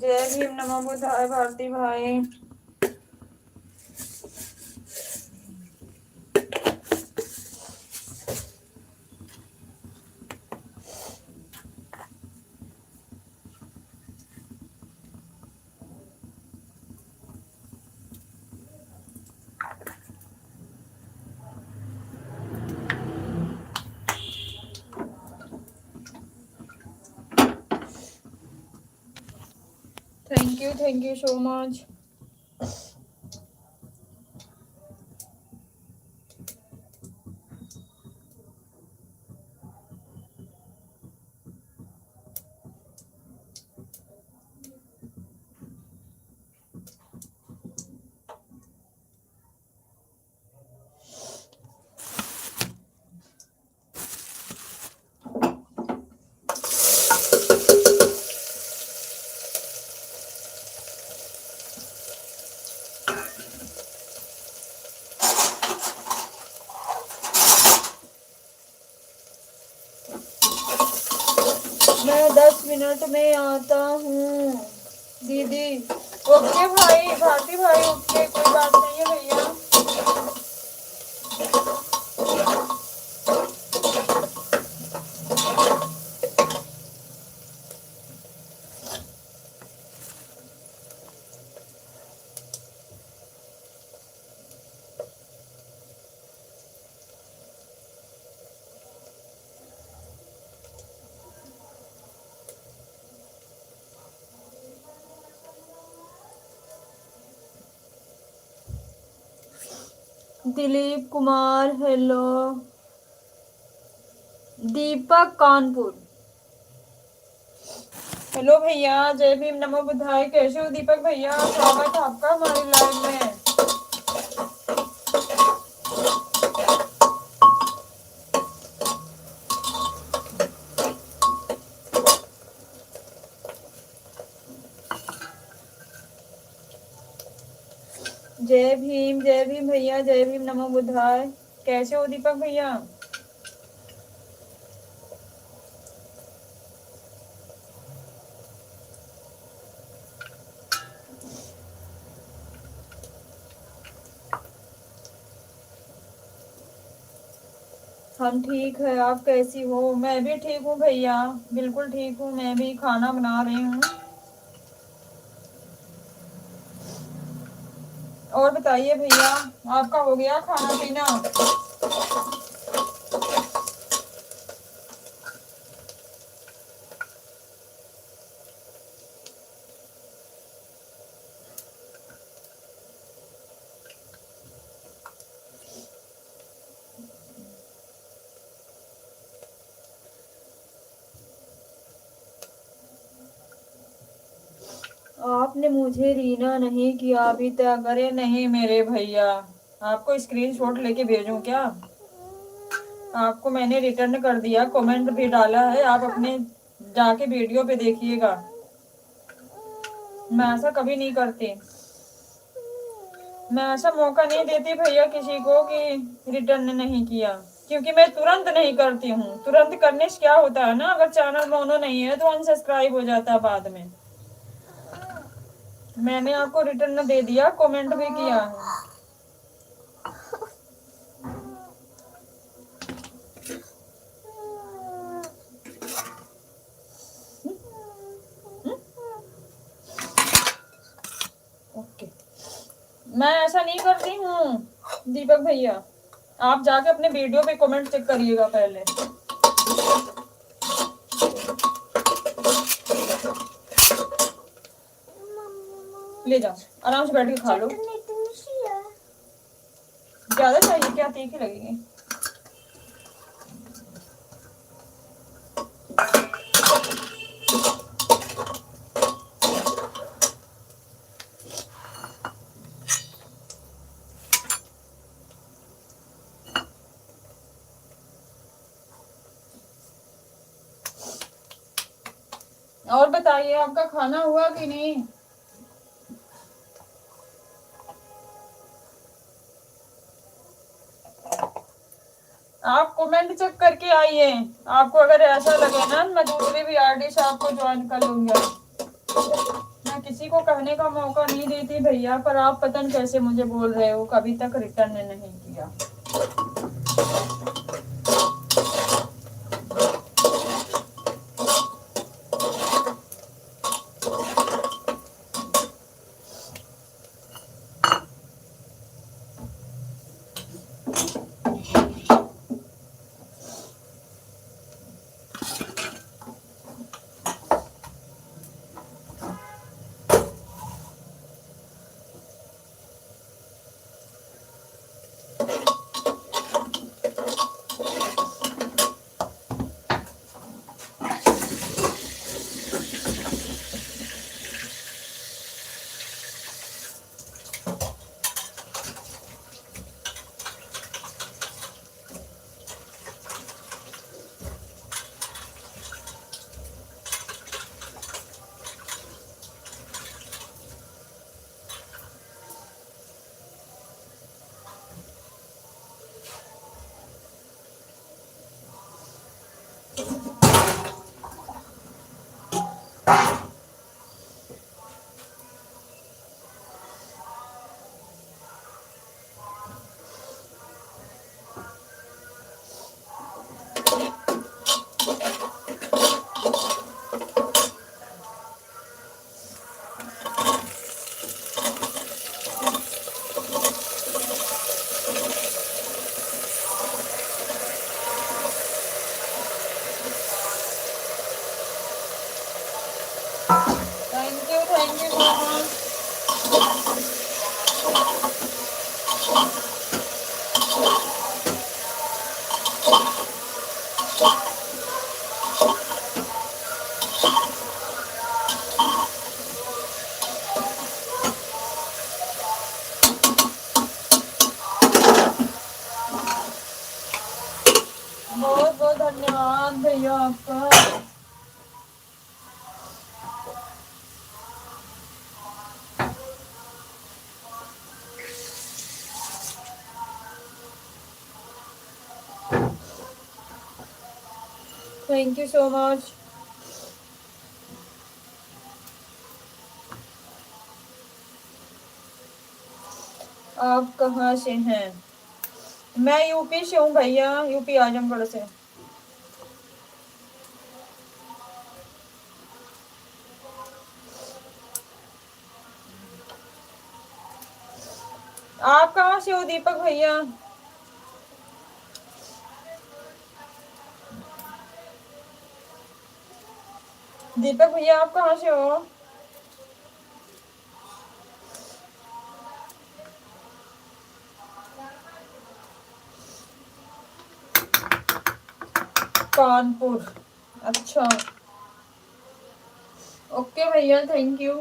जय भीम नमो बुद्धाय भारती भाई। Thank you so much. मैं 10 मिनट में आता हूँ दीदी। ओके भाई भारती भाई ओके कोई बात नहीं है भैया। दिलीप कुमार हेलो। दीपक कानपुर हेलो भैया जय भीम नमो बुद्धाय। कैसे हो दीपक भैया स्वागत है आपका हमारी लाइव में। जय भीम भैया, जय भीम, नमो बुद्धाय। कैसे हो दीपक भैया? हम ठीक है, आप कैसी हो? मैं भी ठीक हूँ भैया, बिल्कुल ठीक हूँ। मैं भी खाना बना रही हूँ। और बताइए भैया, आपका हो गया खाना पीना? आपने मुझे रीना नहीं किया अभी तक? अरे नहीं मेरे भैया, आपको स्क्रीनशॉट लेके भेजूं क्या? आपको मैंने रिटर्न कर दिया, कमेंट भी डाला है, आप अपने जाके वीडियो पे देखिएगा। मैं ऐसा कभी नहीं करती, मैं ऐसा मौका नहीं देती भैया किसी को कि रिटर्न नहीं किया, क्योंकि मैं तुरंत नहीं करती हूँ। तुरंत करने से क्या होता है ना, अगर चैनल मोनो नहीं है तो अनसब्सक्राइब हो जाता है बाद में। मैंने आपको रिटर्न दे दिया, कमेंट भी किया है। ओके, मैं ऐसा नहीं करती हूँ दीपक भैया। आप जाके अपने वीडियो पे कमेंट चेक करिएगा पहले। ले जाओ, आराम से बैठ के खा लो। ज्यादा चाहिए क्या? तीखी लगेगी। और बताइए, आपका खाना हुआ कि नहीं? आप कमेंट चेक करके आइए। आपको अगर ऐसा लगे ना, मैं दूसरी भी आरडी से आपको ज्वाइन कर लूंगा। मैं किसी को कहने का मौका नहीं देती भैया, पर आप पता नहीं कैसे मुझे बोल रहे हो कभी तक रिटर्न नहीं किया। Thank you so much. बहुत बहुत धन्यवाद भैया आपका। Thank you so much. आप कहाँ से हैं? मैं यूपी से हूँ भैया, यूपी आजमगढ़ से। आप कहाँ से हो दीपक भैया? दीपक भैया आप कहाँ से हो? कानपुर। अच्छा ओके भैया, thank you.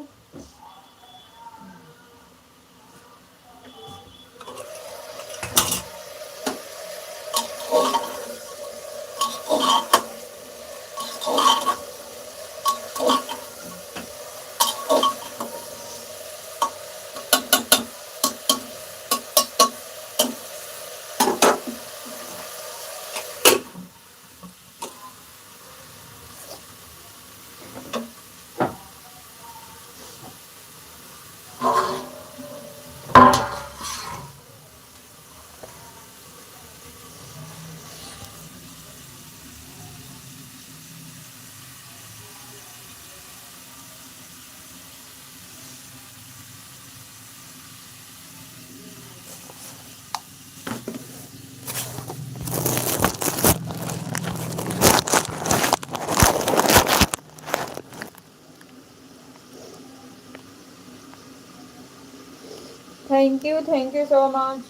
Thank you so much.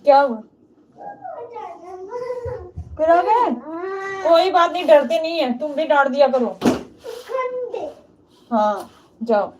क्या हुआ? फिर आ गए? कोई बात नहीं, डरते नहीं है, तुम भी डांट दिया करो। हाँ जाओ।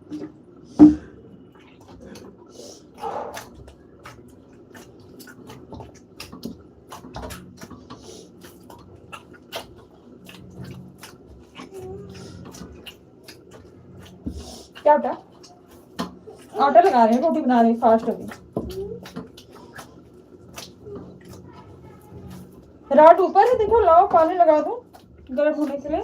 क्या बेटा आटा लगा रहे हैं रोटी बना रहे हैं फास्ट होगी रात ऊपर है देखो लाओ पानी लगा दो गर्म होने के लिए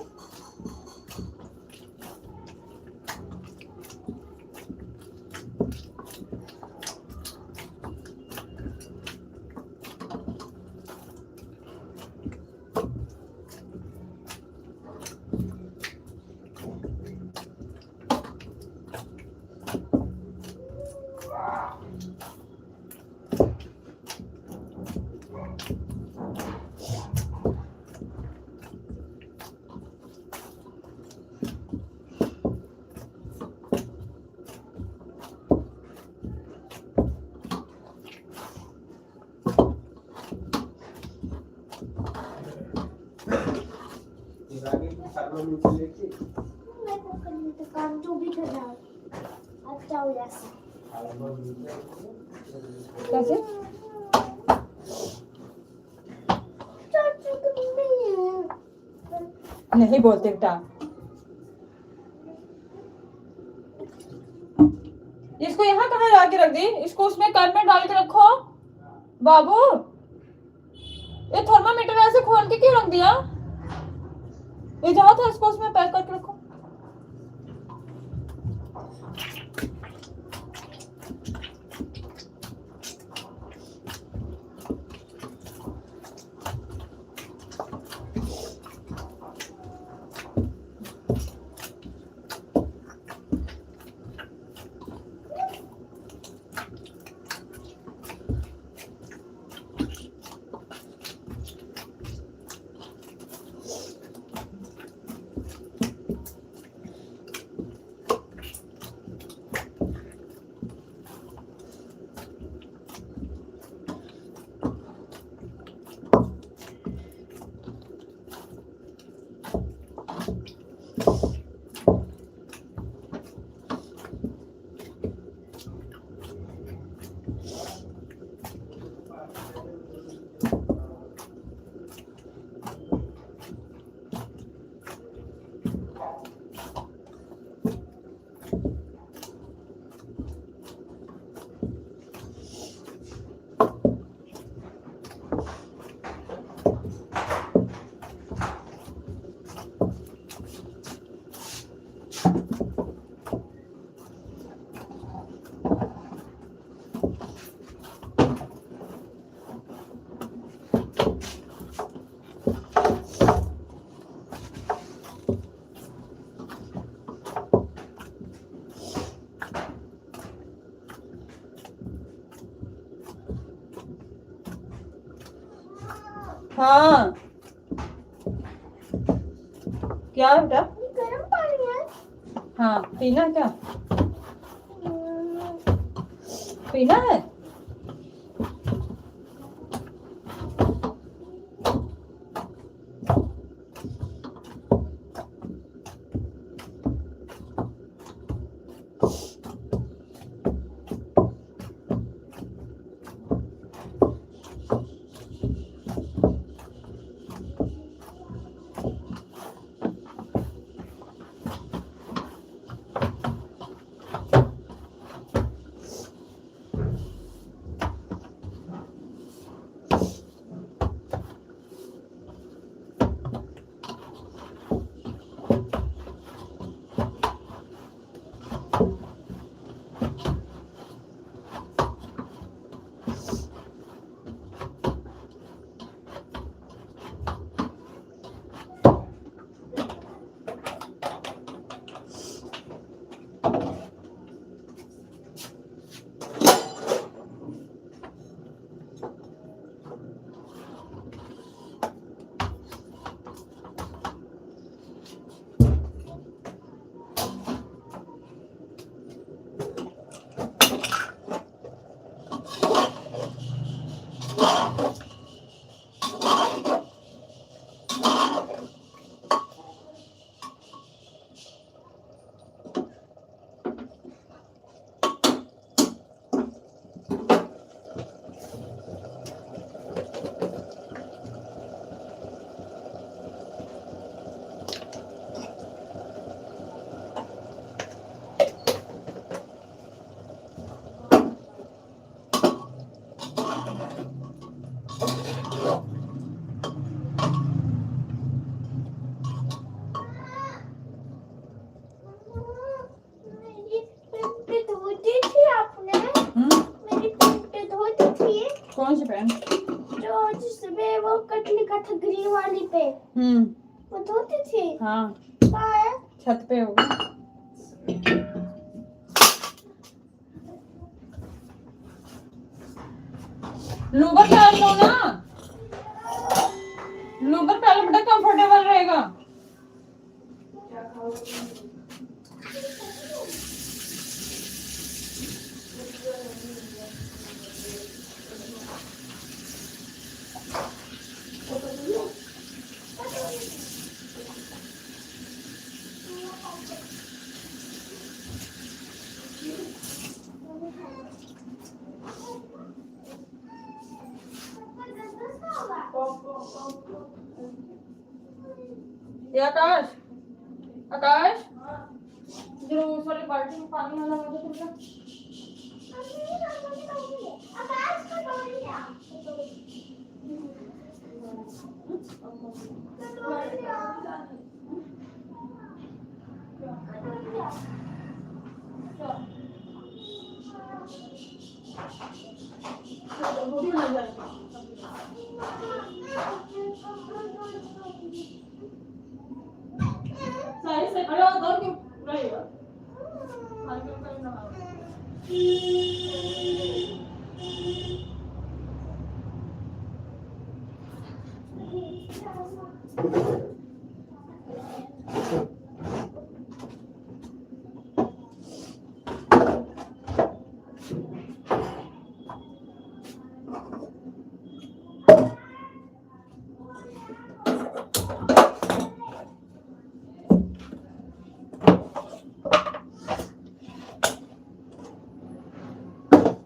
मैं तो कर लेते काम जो भी कर रहा हूँ अच्छा हो जैसे कैसे चाचू तुम नहीं है नहीं बोलते बेटा इसको यहाँ कहाँ ला के रख दी इसको उसमें कप में डाल के रखो बाबू ये थर्मामीटर ऐसे खोल के क्यों रख दिया ये जाओ था इसको उसमें पैक करके रखो हाँ क्या बेटा गर्म पानी है हाँ पीना क्या पीना है फैन। जो जिसमें वो कट लिखा था ग्रीन वाली पे, वो धोती थी। हाँ, कहाँ है? छत पे होगा। लूबर पहन लो ना, लूबर पहन बड़ा कंफर्टेबल रहेगा। ये आकाश, आकाश, जरा उस वाली बाल्टी में पानी वाला लगा दो थोड़ा। आकाश का तोड़ साइड से अरे और क्यों रहेगा खाने में कहीं ना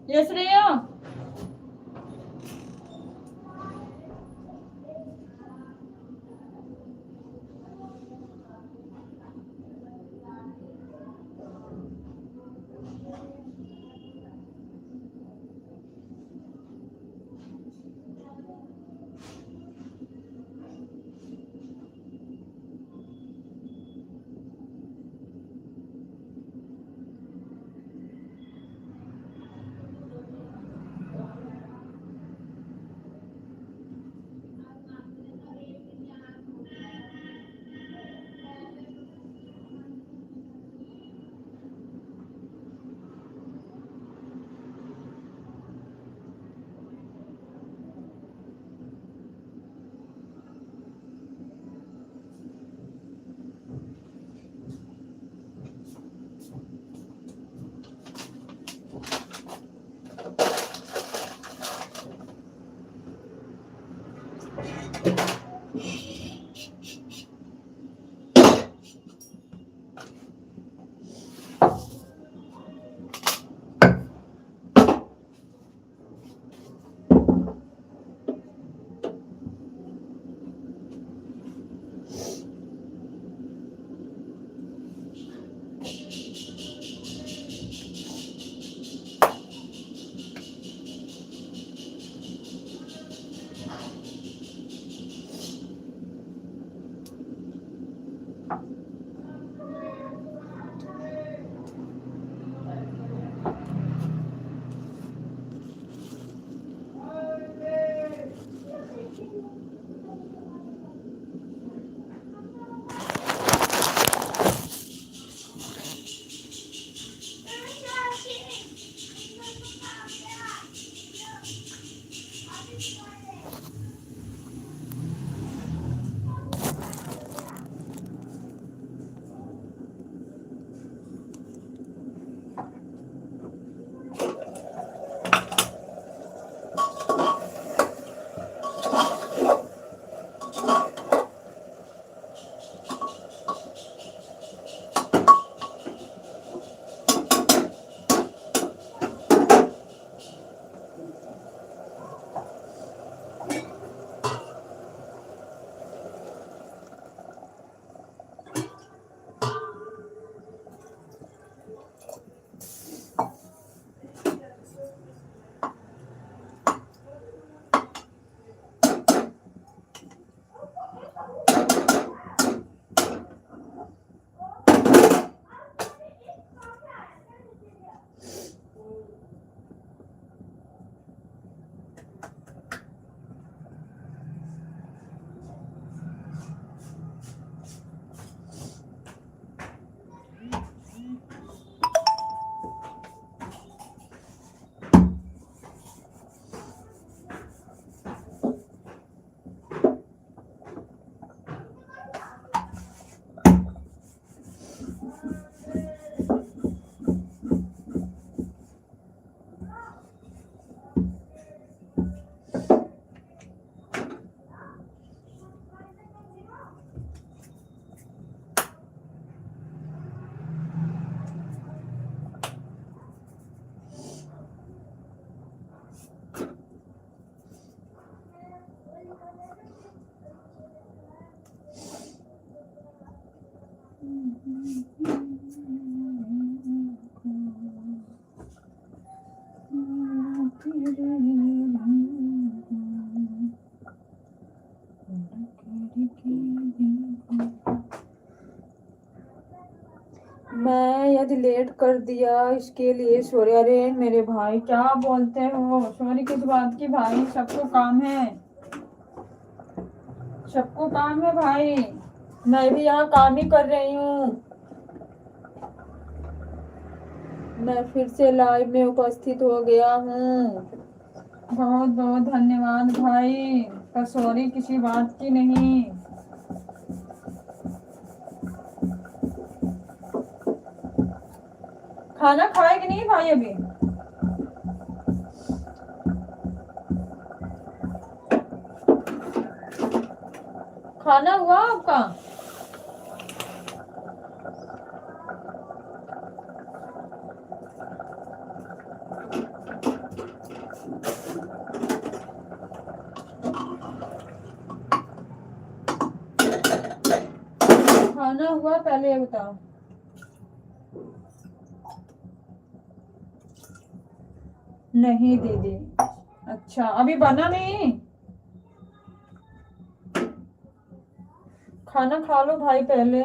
ये श्रेया लेट कर दिया, इसके लिए सॉरी। अरे मेरे भाई क्या बोलते हो, सॉरी किस बात की भाई, सबको काम है, सबको काम है भाई, मैं भी यहाँ काम ही कर रही हूँ। मैं फिर से लाइव में उपस्थित हो गया हूँ। बहुत बहुत धन्यवाद भाई, पर सॉरी किसी बात की नहीं। खाना खाए कि नहीं भाई अभी? खाना हुआ आपका? खाना हुआ पहले ये बताओ। नहीं दीदी। अच्छा अभी बना नहीं? खाना खा लो भाई पहले,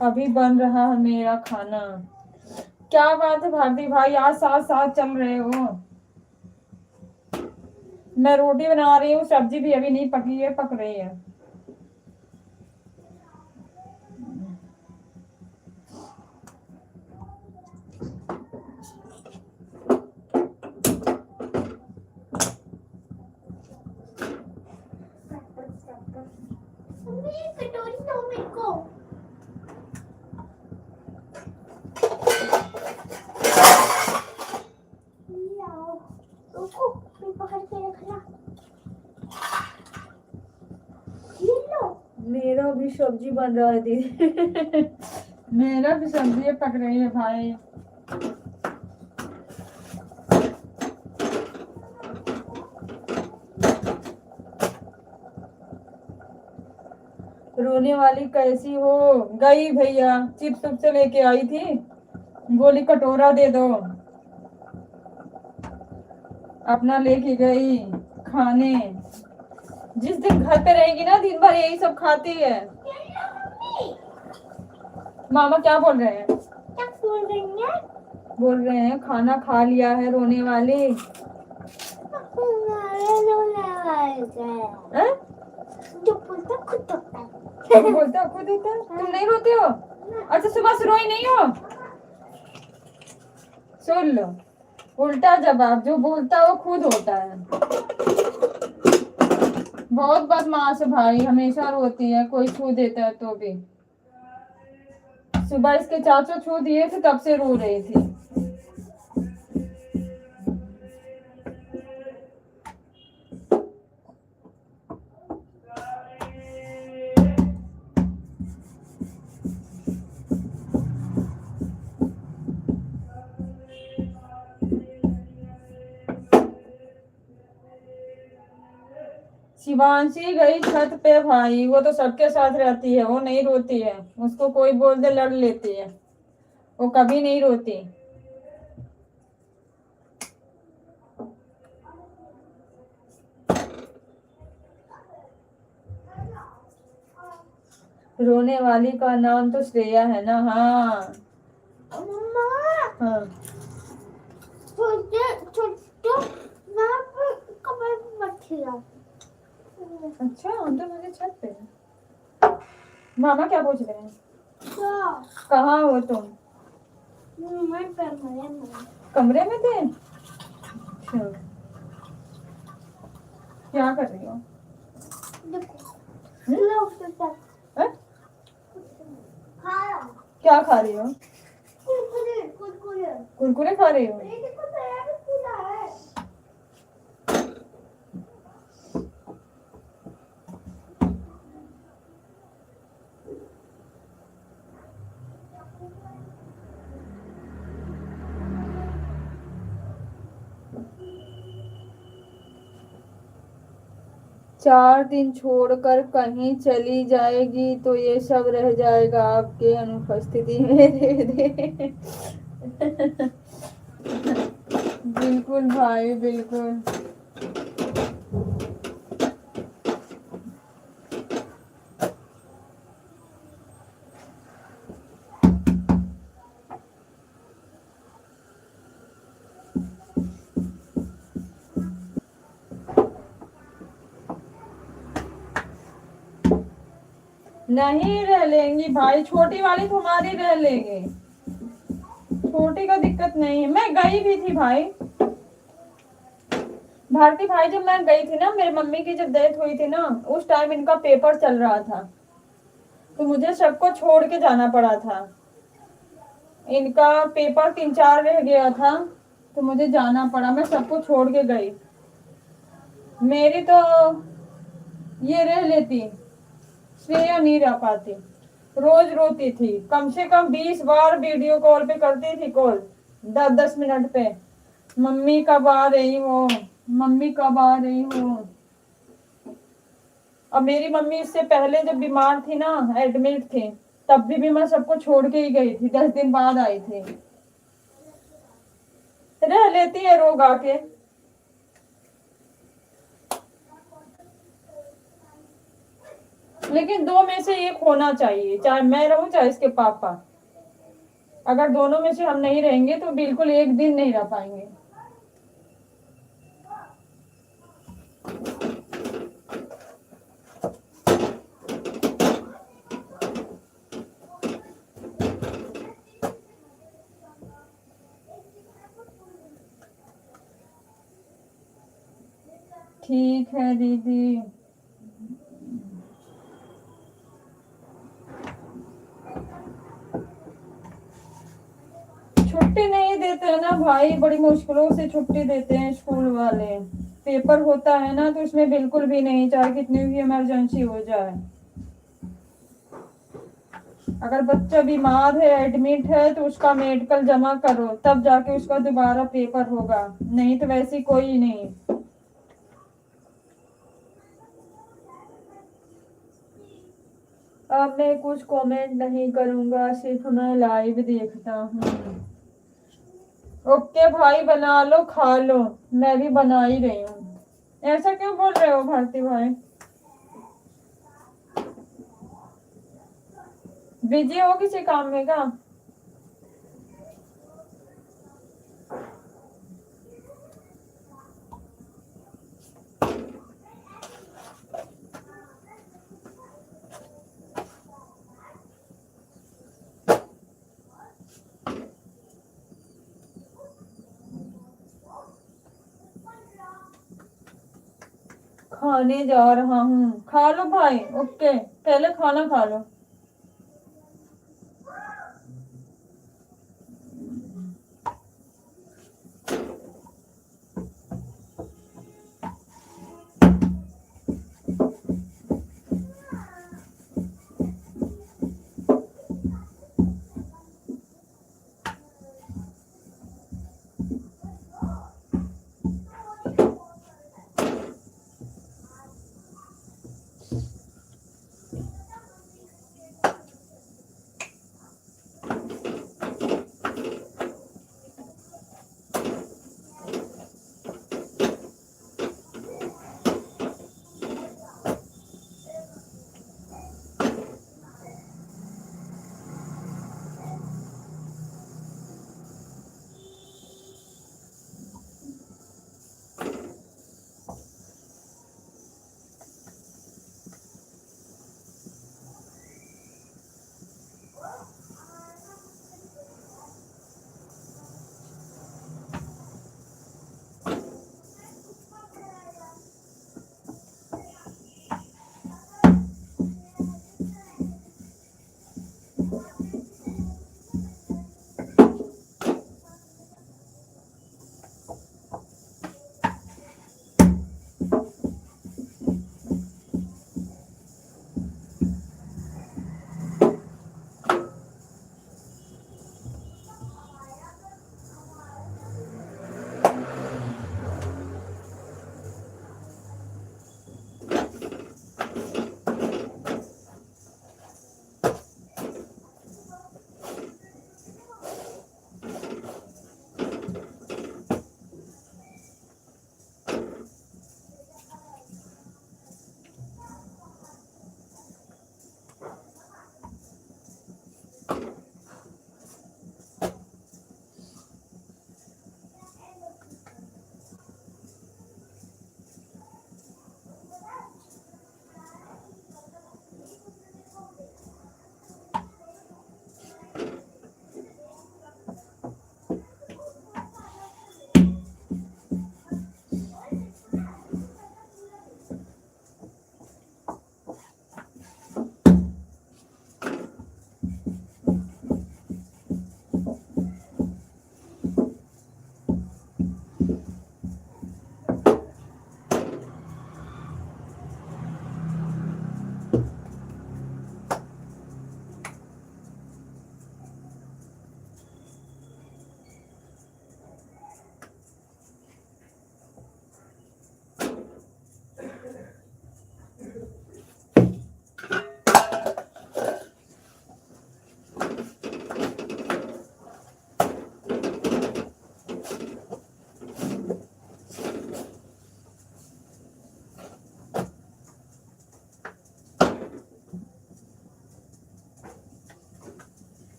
अभी बन रहा है मेरा खाना। क्या बात है भारती भाई, आज साथ साथ चल रहे हो। मैं रोटी बना रही हूँ, सब्जी भी अभी नहीं पकी है, पक रही है। मम्मी कटोरी दो मेरे को। ये आओ, रुको मैं पकड़ के रखना। ये लो। मेरा भी सब्जी बन रहा है दीदी। मेरा भी सब्जी पक रही है भाई। रोने वाली कैसी हो? गई भैया, चिप्स से लेके आई थी, बोली कटोरा दे दो, अपना लेके गई खाने। जिस दिन घर पे रहेगी ना, दिन भर यही सब खाती है। मामा क्या बोल रहे हैं? क्या बोल रही है? बोल रहे हैं खाना खा लिया है रोने वाली। हैं? जो बोलता खुद होता है। बोलता खुद होता है, तुम नहीं रोते हो? अच्छा सुबह से रोई नहीं हो? सुन लो, उल्टा जवाब, जो बोलता है वो खुद होता है। बहुत बदमाश है भाई, हमेशा रोती है, कोई छू देता है तो भी। सुबह इसके चाचू छू दिए थे, तब से रो रही थी। शिवांशी गई छत पे भाई, वो तो सबके साथ रहती है, वो नहीं रोती है, उसको कोई बोल दे लड़ लेती है, वो कभी नहीं रोती। रोने वाली का नाम तो श्रेया है ना? हाँ मम्मा हाँ। छोटे छोटे वहाँ पर कमरे में बैठी है। अच्छा हम तो मुझे छत पे हैं। मामा क्या पूछ रहे हैं? क्या? कहाँ हो तुम? मैं कमरे में। कमरे में थे? अच्छा क्या कर रही हो? देखो लो उसके हैं? हाँ क्या खा रही हो? कुरकुरे कुरकुरे। कुरकुरे खा रही हो? ये देखो तैयार खुला है। चार दिन छोड़कर कहीं चली जाएगी तो ये सब रह जाएगा आपके अनुपस्थिति में। दे दे। बिल्कुल भाई बिल्कुल। नहीं रह लेंगी भाई, छोटी वाली तुम्हारी रह लेंगे, छोटी का दिक्कत नहीं है। मैं गई भी थी भाई, भारती भाई, जब मैं गई थी ना, मेरी मम्मी की जब डेथ हुई थी ना, उस टाइम इनका पेपर चल रहा था, तो मुझे सबको छोड़ के जाना पड़ा था। इनका पेपर 3-4 रह गया था, तो मुझे जाना पड़ा, मैं सबको छोड़ के गई। मेरी तो ये रह लेती, श्रेया नहीं रह पाती, रोज रोती थी, कम से कम 20 बार वीडियो कॉल पे करती थी कॉल, 10-10 मिनट पे, मम्मी कब आ रही हो, मम्मी कब आ रही हो। अब मेरी मम्मी इससे पहले जब बीमार थी ना, एडमिट थी, तब भी मैं सबको छोड़ के ही गई थी, 10 दिन बाद आई थी। रह लेती है रोग आके। लेकिन 2 में से एक होना चाहिए, चाहे मैं रहूं चाहे इसके पापा। अगर दोनों में से हम नहीं रहेंगे तो बिल्कुल एक दिन नहीं रह पाएंगे। ठीक है दीदी। छुट्टी नहीं देते हैं ना भाई, बड़ी मुश्किलों से छुट्टी देते हैं स्कूल वाले। पेपर होता है ना, तो इसमें बिल्कुल भी नहीं, चाहे कितनी भी इमरजेंसी हो जाए। अगर बच्चा बीमार है, एडमिट है, तो उसका मेडिकल जमा करो, तब जाके उसका दोबारा पेपर होगा, नहीं तो वैसे कोई नहीं। अब मैं कुछ कमेंट नहीं करूंगा, सिर्फ मैं लाइव देखता हूँ। ओके भाई, बना लो खा लो, मैं भी बना ही रही हूँ। ऐसा क्यों बोल रहे हो भारती भाई? बिजी हो किसी काम में का? खाने जा रहा हूँ, खा लो भाई। ओके, पहले खाना खा लो।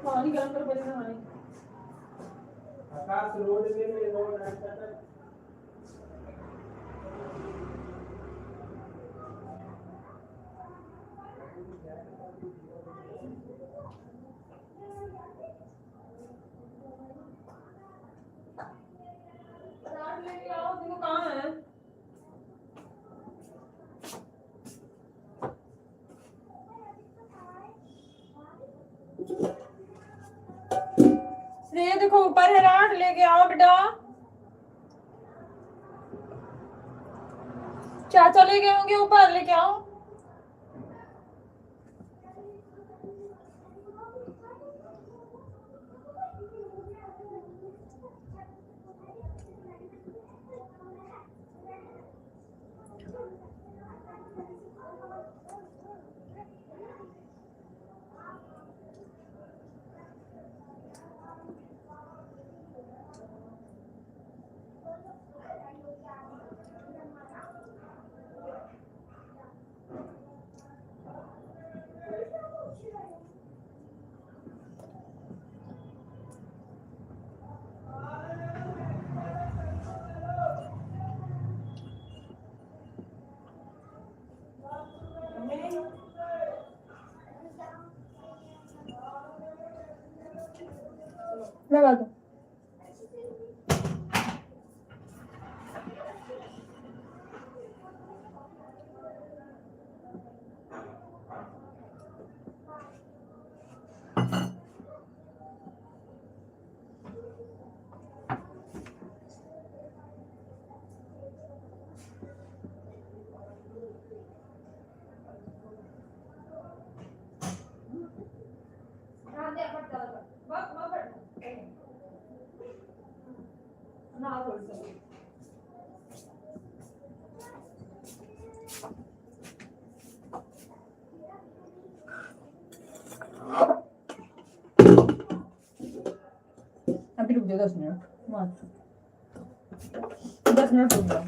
पानी गर्म कर पहले ना आकाश रोड में रोड है रात लेके आओ देखो कहाँ है श्रेया देखो ऊपर है राड लेके आओ बेटा चाचा ले गए होंगे ऊपर लेके आओ लगा दो अभी रुक जाओ 10 मिनट मात्र 10 मिनट रुक जाओ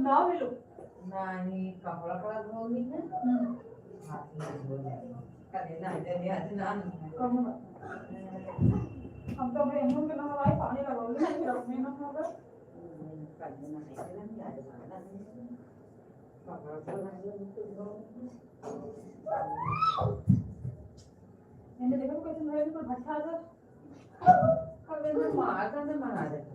गाँव में लो नहीं कपड़ा कपड़ा धोगी ना हाथ में धो जाएगा कभी ना दे आज ना कम हम तो अपने मुंह में नहवाए पानी लगाओगे नहीं फिर अपने ना होगा कभी ना नहीं आएगा कपड़ा धो मैंने देखा कैसे मेरे ऊपर भट्टा था कभी ना मारता ना मना देता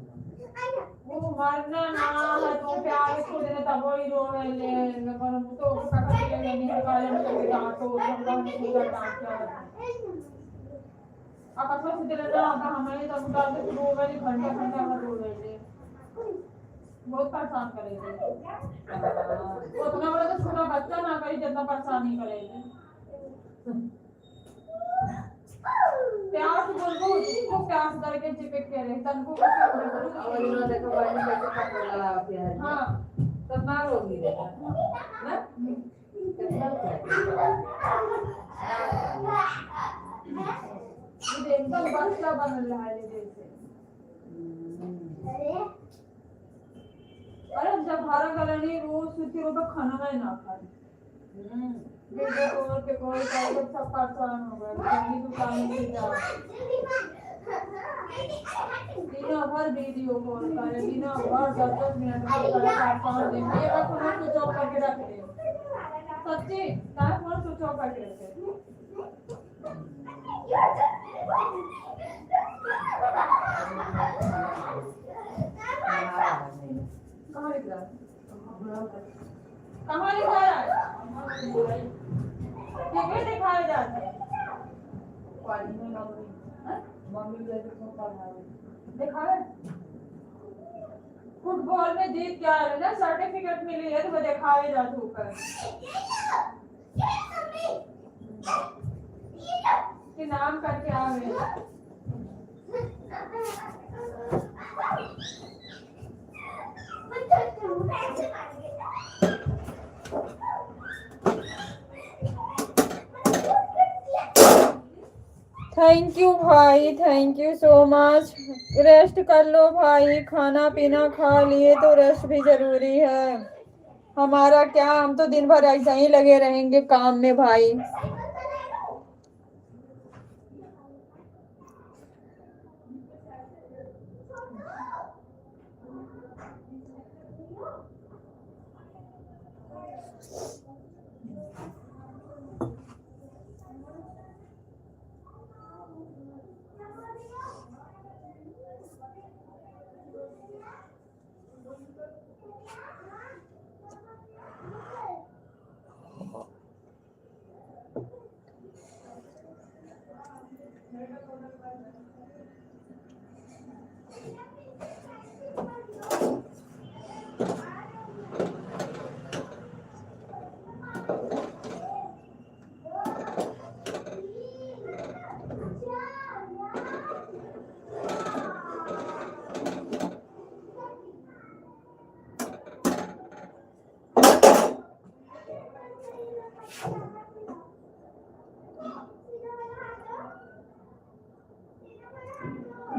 वो मारना ना है तो प्यार छोड़ देना तब वही रो रहे ले पर तो काका के लिए नहीं काले में के डांट तो सबका नहीं का डांट अब असर से देना अब हमें तब डाल के रो रहे घंटा घंटा में रो रहे थे बहुत परेशान करेंगे उतना बड़ा तो छोटा बच्चा ना करे जितना परेशान ही करेंगे प्यास बोलबो उसको प्यास करके चिपक के रहे तन को और इन्होंने देखो बाजी कैसे कपड़ा लगा दिया है हां तब मार होगी ना ये एकदम बच्चा बन रहा है जैसे अरे जब हरा गलनी रोज सुती रो तो खाना नहीं ना खाए बेटे और के कोई सब परेशान हो गए कहीं दुकान में जा बिना भर वीडियो कॉल करे बिना भर 10 मिनट में 4-5 दिन मेरा फोन स्विच ऑफ करके रख दे सच्ची ना फोन स्विच ऑफ करके रख दे कहाँ लिखा है ये दिखाए जाते हैं कॉलेज में नौकरी मम्मी जैसे को पढ़ाए दिखाए फुटबॉल में जीत क्या है ना सर्टिफिकेट मिली है तो वो दिखाए जाते ऊपर कि नाम करके आ गए थैंक यू भाई thank you so much rest कर लो भाई खाना पीना खा लिए तो रेस्ट भी जरूरी है हमारा क्या हम तो दिन भर ऐसा ही लगे रहेंगे काम में भाई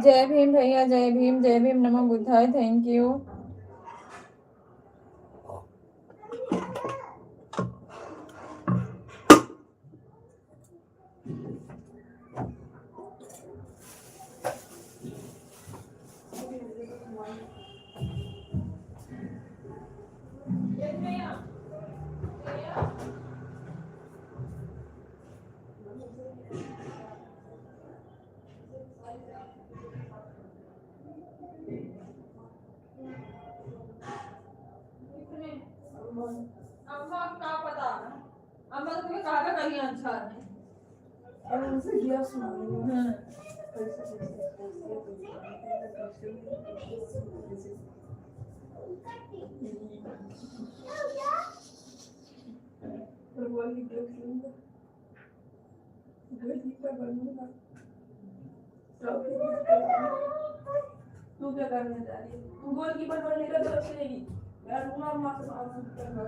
जय भीम भैया जय भीम नमो बुद्धाय थैंक यू अम्मा का पता अम्मा तो तुम्हें कहा था कहीं अच्छा है उनसे किया सुना भगवान की देख लूंगा घर की पर बनूंगा तू क्या करने जा रही है तू गोलकीपर बनने का तरफ चलेगी यार लूंगा अम्मा से बात करना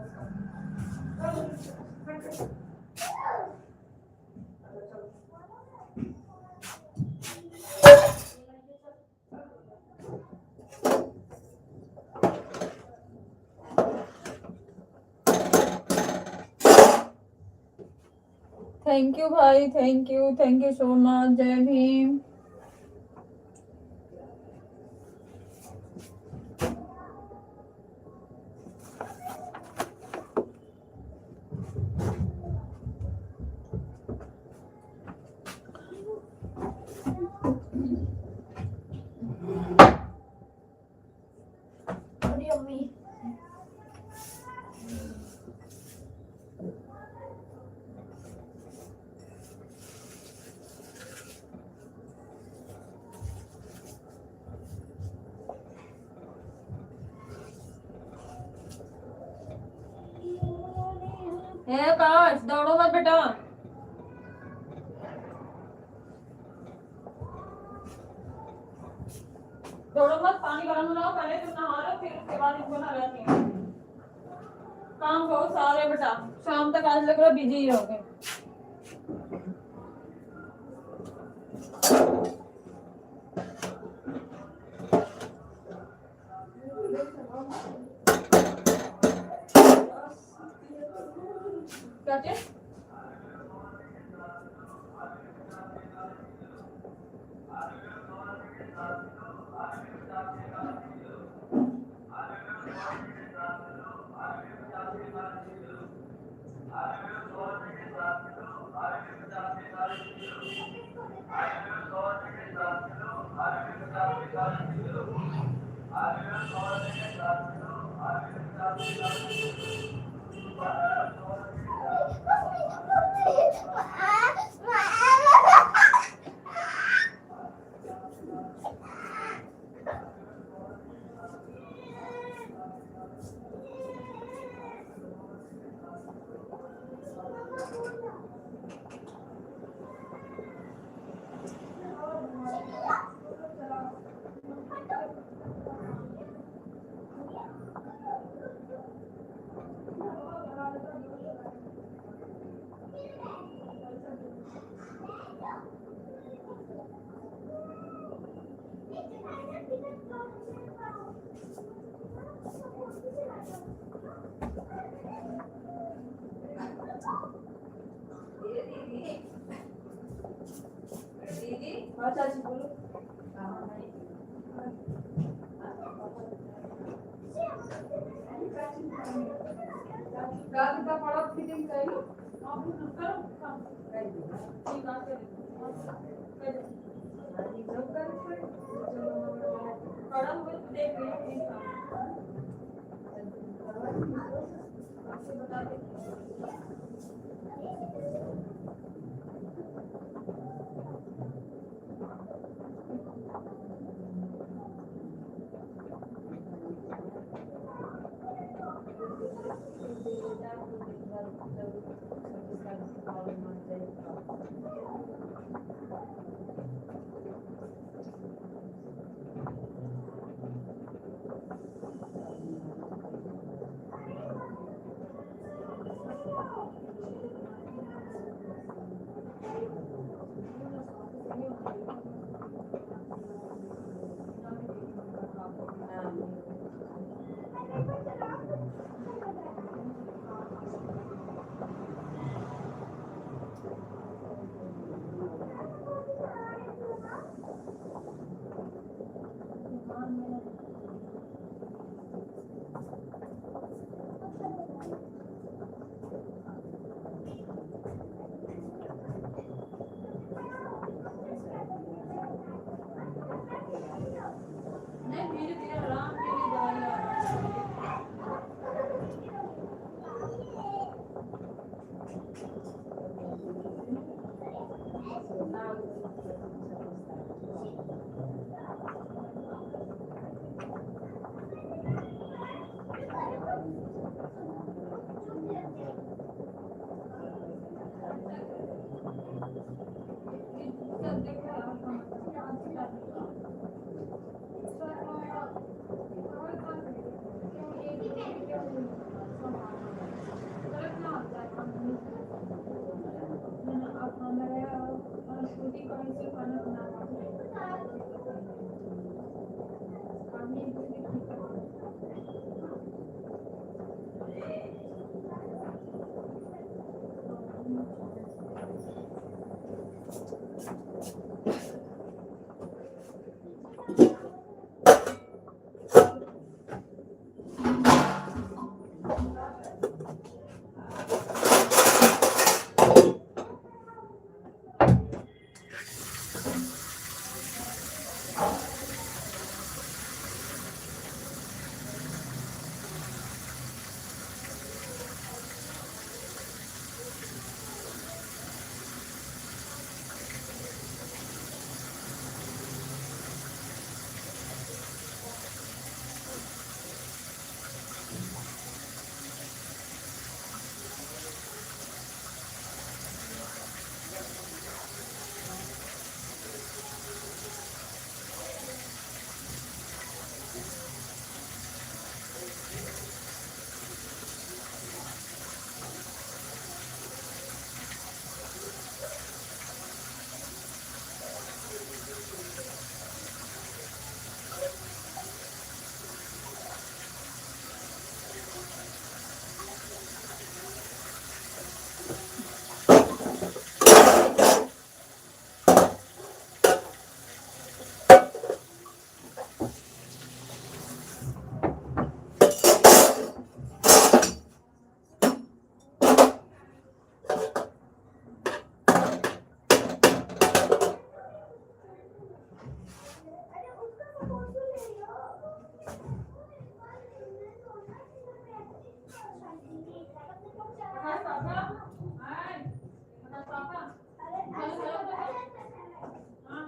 थैंक यू भाई, थैंक यू सो मच। जय भीम। बड़ी अम्मी आकाश दौड़ो मत बेटा। दौड़ो मत, पानी गरम बनाओ पहले, तुम नहा लो फिर उसके बाद इनको नहलाती हूँ। काम बहुत सारे बेटा, शाम तक आज लग रहा बिजी ही रहोगे। क्या चीज? हाँ चाची बोलो। गाल का पड़ा फिटिंग कर लो। आप लोग करो काम। ठीक है कर पड़ा हुआ देख रहे हैं आपसे बता दे। नहीं धीरे धीरे आराम के लिए दवाई आप हमारे छोटी कौन से खाना बना पाते हैं। हाय पापा हाय बता पापा चलो चलो बता हाँ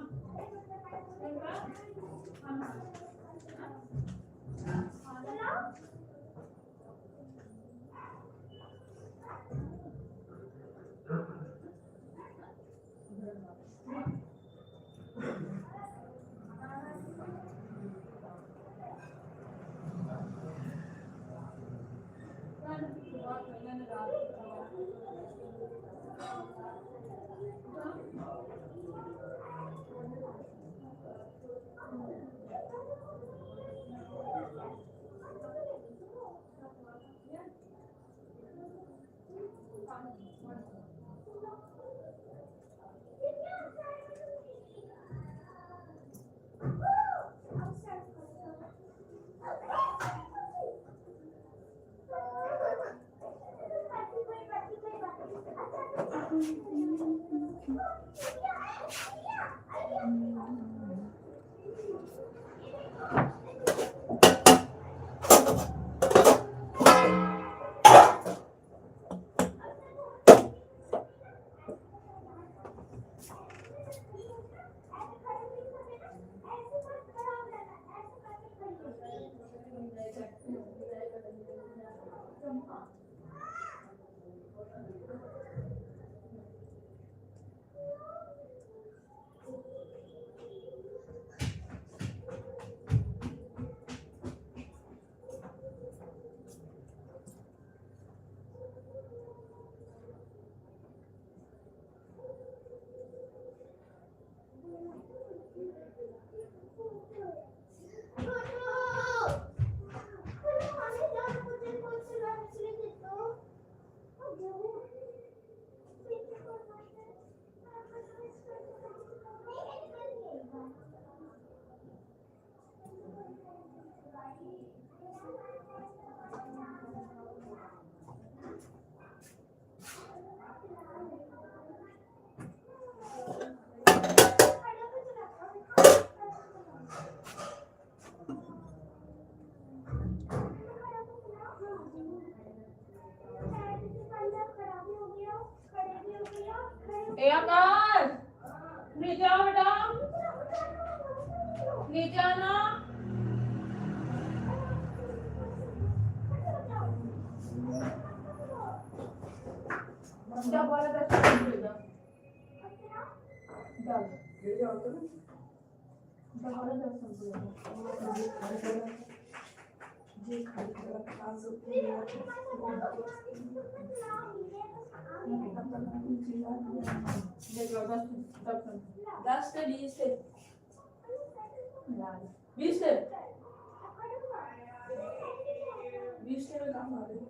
ए आकाश नीचे आओ बेटा नीचे आना जब वाला दर्शन ले जाओ जाओ ले जाओ तो जब वाला दर्शन ले जाओ जी खाली कर खास ले जाओ दर्शन 10 से 20 से 20 से 20 से में काम आ रही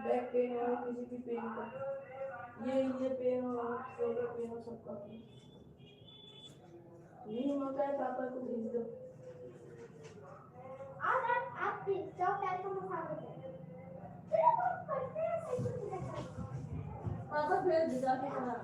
बैक पेन हो किसी भी पेन का ये पेन हो शोल्डर पेन हो सबका नहीं होता है पापा को भेज दो आप चौक डाल कर खा लेते पापा भेज दे जाके करा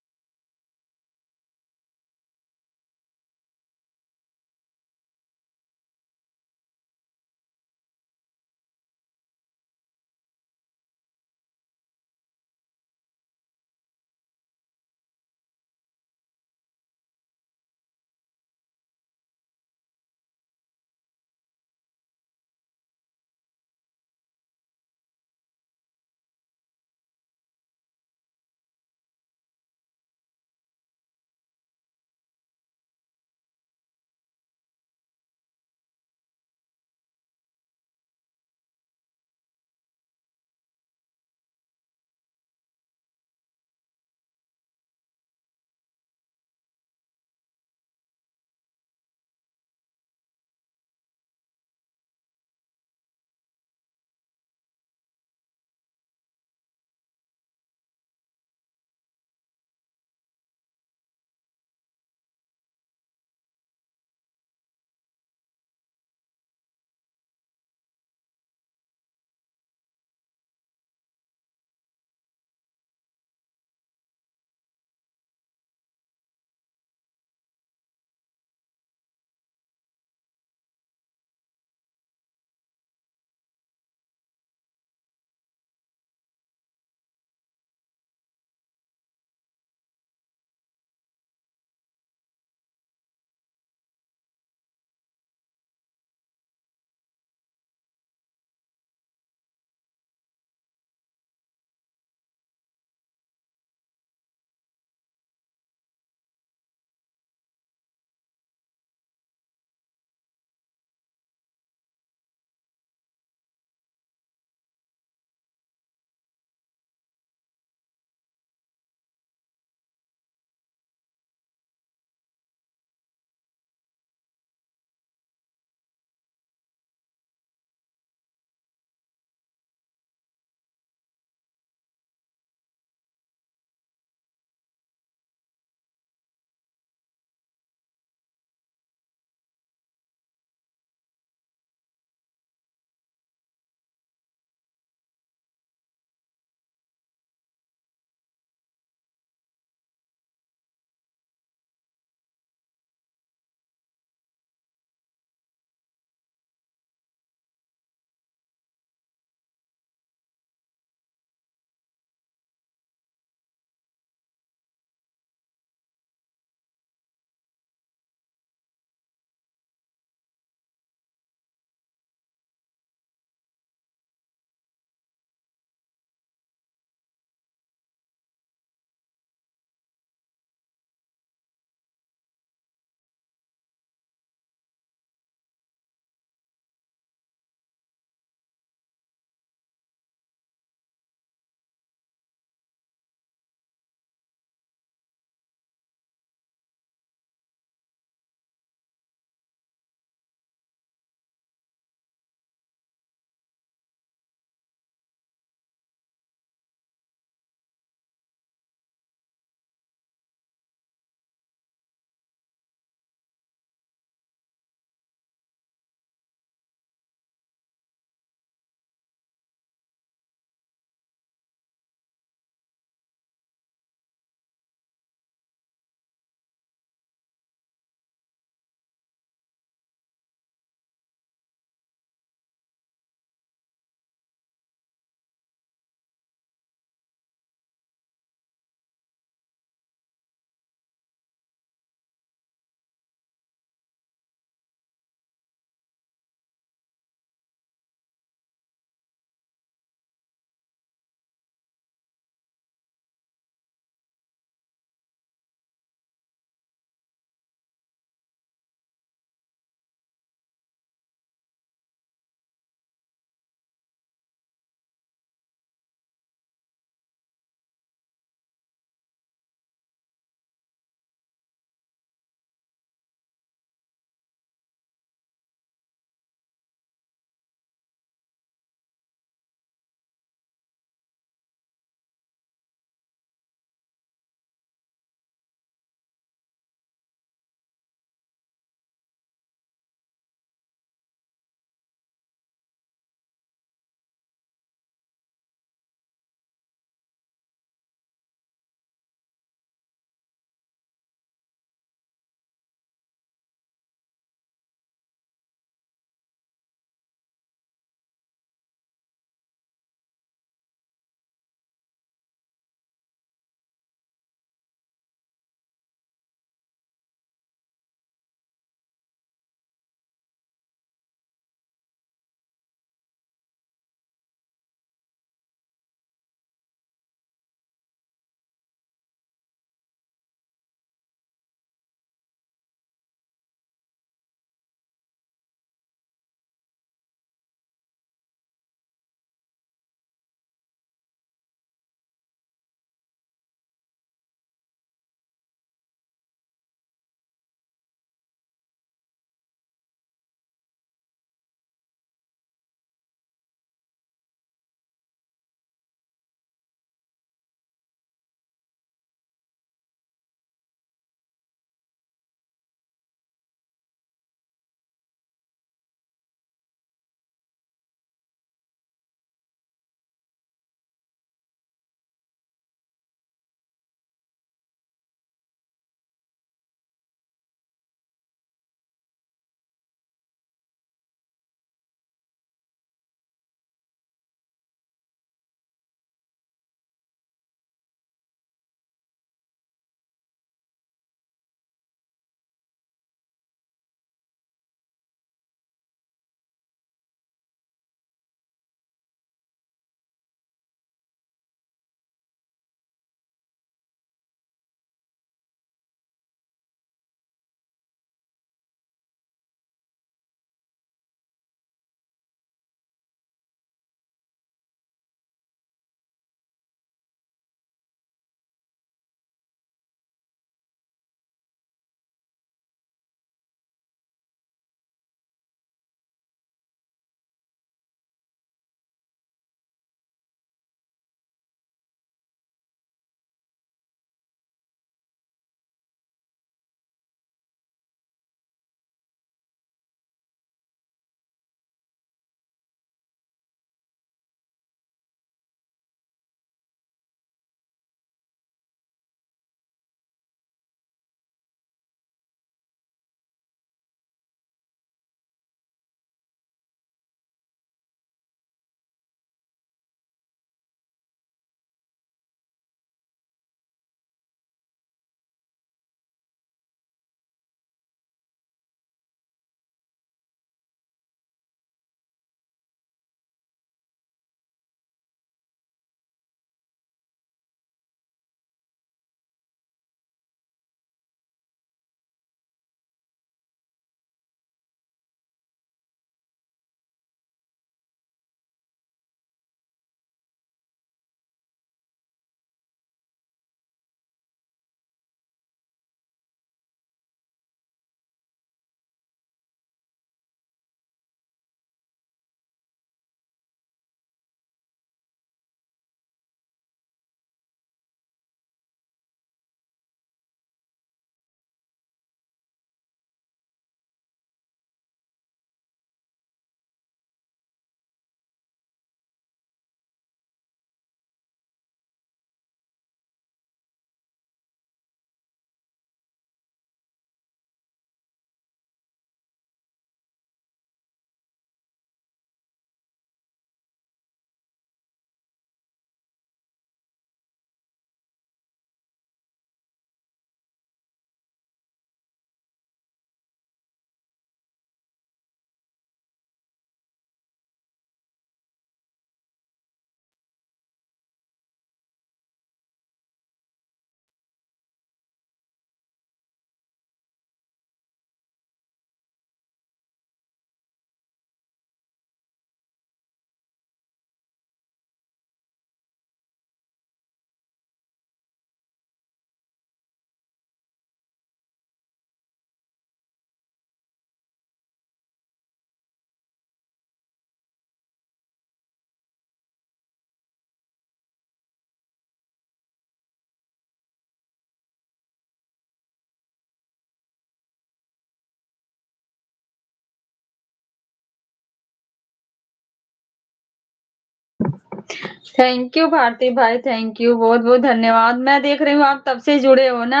थैंक यू भारती भाई, थैंक यू, बहुत बहुत धन्यवाद। मैं देख रही हूँ आप तब से जुड़े हो ना,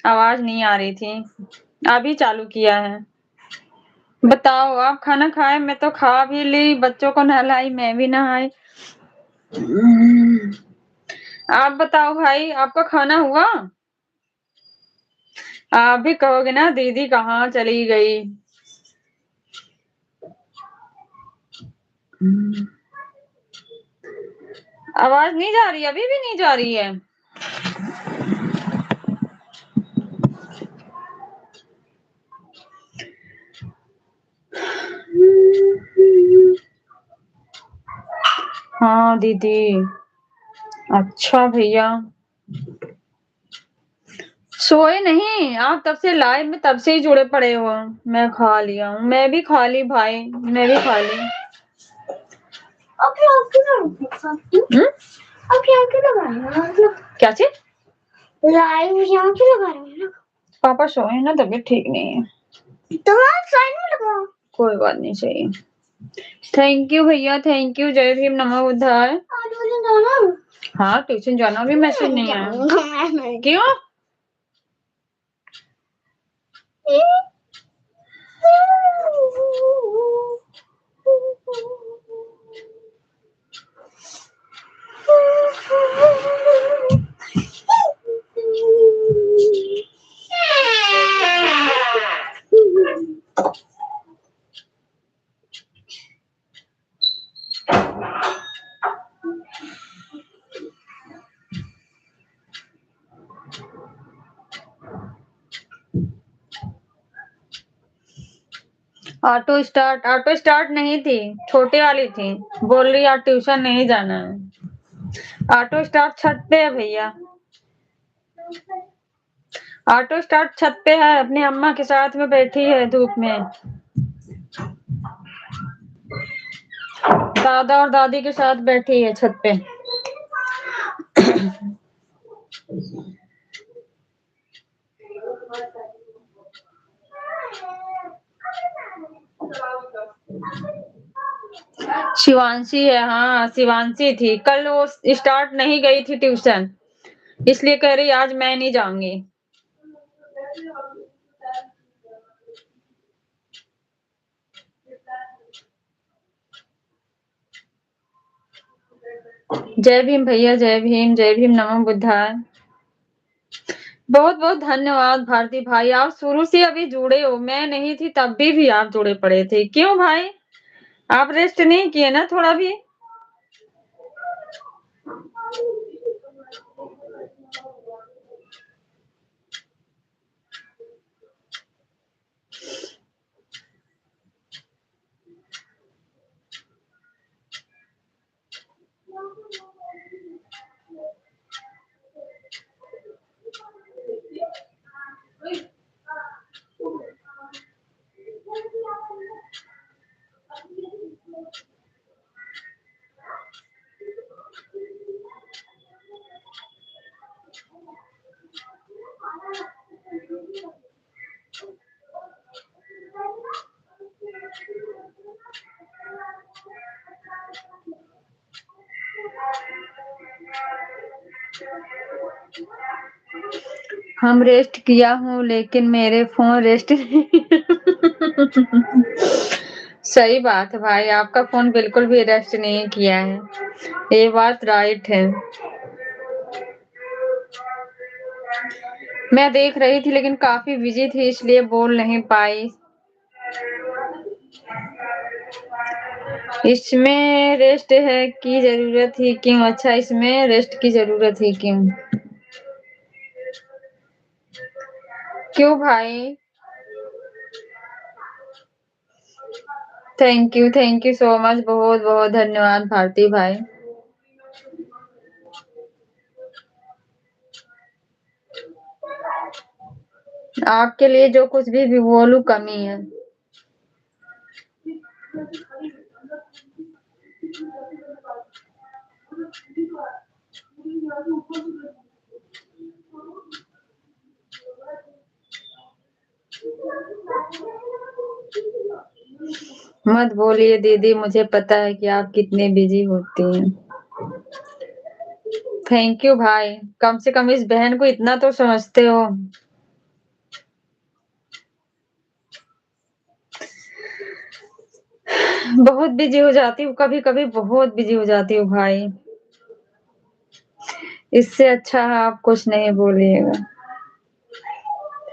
आवाज नहीं आ रही थी, अभी चालू किया है। बताओ आप खाना खाए? मैं तो खा भी ली, बच्चों को नहलाई, मैं भी नहाई। आप बताओ भाई, आपका खाना हुआ? आप भी कहोगे ना दीदी कहाँ चली गई। आवाज नहीं जा रही, अभी भी नहीं जा रही है? हाँ दीदी, अच्छा भैया सोए नहीं आप? तब से लाइव में तब से ही जुड़े पड़े हो। मैं खा लिया हूँ, मैं भी खा ली भाई, मैं भी खा ली। ओके ओके ना अब यहाँ क्यों लगा रहे हो? मतलब क्या चीज? लाइव यहाँ क्यों लगा रहे हो? पापा सोए ना, तबीयत ठीक नहीं है। तो आप साइड में लगाओ। कोई बात नहीं, चाहिए। थैंक यू भैया, थैंक यू, जय भीम, नमो बुद्धाय। आज मुझे जाना। हाँ ट्यूशन जाना, भी मैसेज नहीं आया। क्यों? ऑटो स्टार्ट नहीं थी, छोटी वाली थी। बोल रही आज ट्यूशन नहीं जाना है। ऑटो स्टार्ट छत पे है भैया, ऑटो स्टार्ट छत पे है, अपनी अम्मा के साथ में बैठी है धूप में। दादा और दादी के साथ बैठी है छत पे। शिवांशी है, हाँ शिवांशी थी। कल वो स्टार्ट नहीं गई थी ट्यूशन, इसलिए कह रही आज मैं नहीं जाऊंगी। जय भीम भैया, जय भीम, जय भीम, नमो बुद्धाय। बहुत बहुत धन्यवाद भारती भाई, आप शुरू से अभी जुड़े हो, मैं नहीं थी तब भी आप जुड़े पड़े थे। क्यों भाई, आप रेस्ट नहीं किए ना थोड़ा भी? हम रेस्ट किया हूँ लेकिन मेरे फोन रेस्ट नहीं। सही बात है भाई, आपका फोन बिल्कुल भी रेस्ट नहीं किया है, ये बात राइट है। मैं देख रही थी लेकिन काफी बिजी थी, इसलिए बोल नहीं पाई। इसमें रेस्ट है की जरूरत ही क्यों? अच्छा, इसमें रेस्ट की जरूरत ही क्यों? क्यों भाई? थैंक यू सो मच, बहुत बहुत धन्यवाद भारती भाई। आपके लिए जो कुछ भी बोलूं कमी है। मत बोलिए दीदी, मुझे पता है कि आप कितने बिजी होती हैं। थैंक यू भाई, कम से कम इस बहन को इतना तो समझते हो। बहुत बिजी हो जाती हूँ कभी कभी, बहुत बिजी हो जाती हूँ भाई। इससे अच्छा है आप कुछ नहीं बोलिएगा।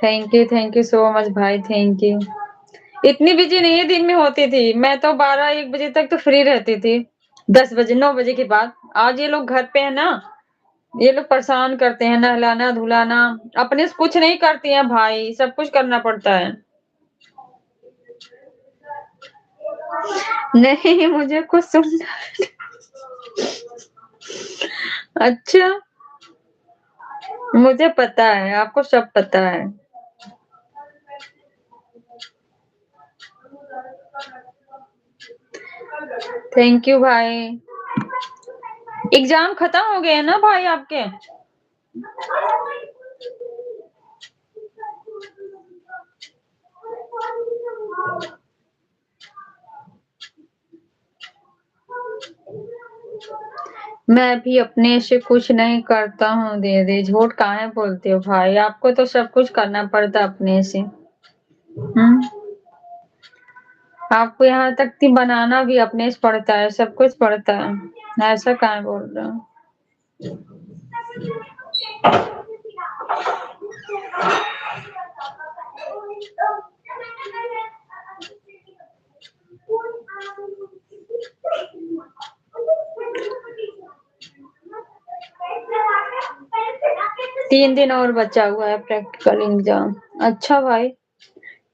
थैंक यू सो मच भाई, थैंक यू। इतनी बिजी नहीं दिन में होती थी, मैं तो 12-1 बजे तक तो फ्री रहती थी, 10 बजे 9 बजे के बाद। आज ये लोग घर पे है ना, ये लोग परेशान करते हैं, नहलाना धुलाना, अपने से कुछ नहीं करती हैं भाई, सब कुछ करना पड़ता है। नहीं मुझे कुछ सुनना। अच्छा, मुझे पता है, आपको सब पता है। थैंक यू भाई। एग्जाम खत्म हो गए हैं ना भाई आपके? मैं भी अपने से कुछ नहीं करता हूँ दीदी, झूठ काहे बोलते हो भाई, आपको तो सब कुछ करना पड़ता अपने से। आपको यहाँ तक कि बनाना भी अपने से पड़ता है, सब कुछ पड़ता है, ऐसा काहे बोल रहे हो? 3 दिन और बचा हुआ है प्रैक्टिकल एग्जाम। अच्छा भाई,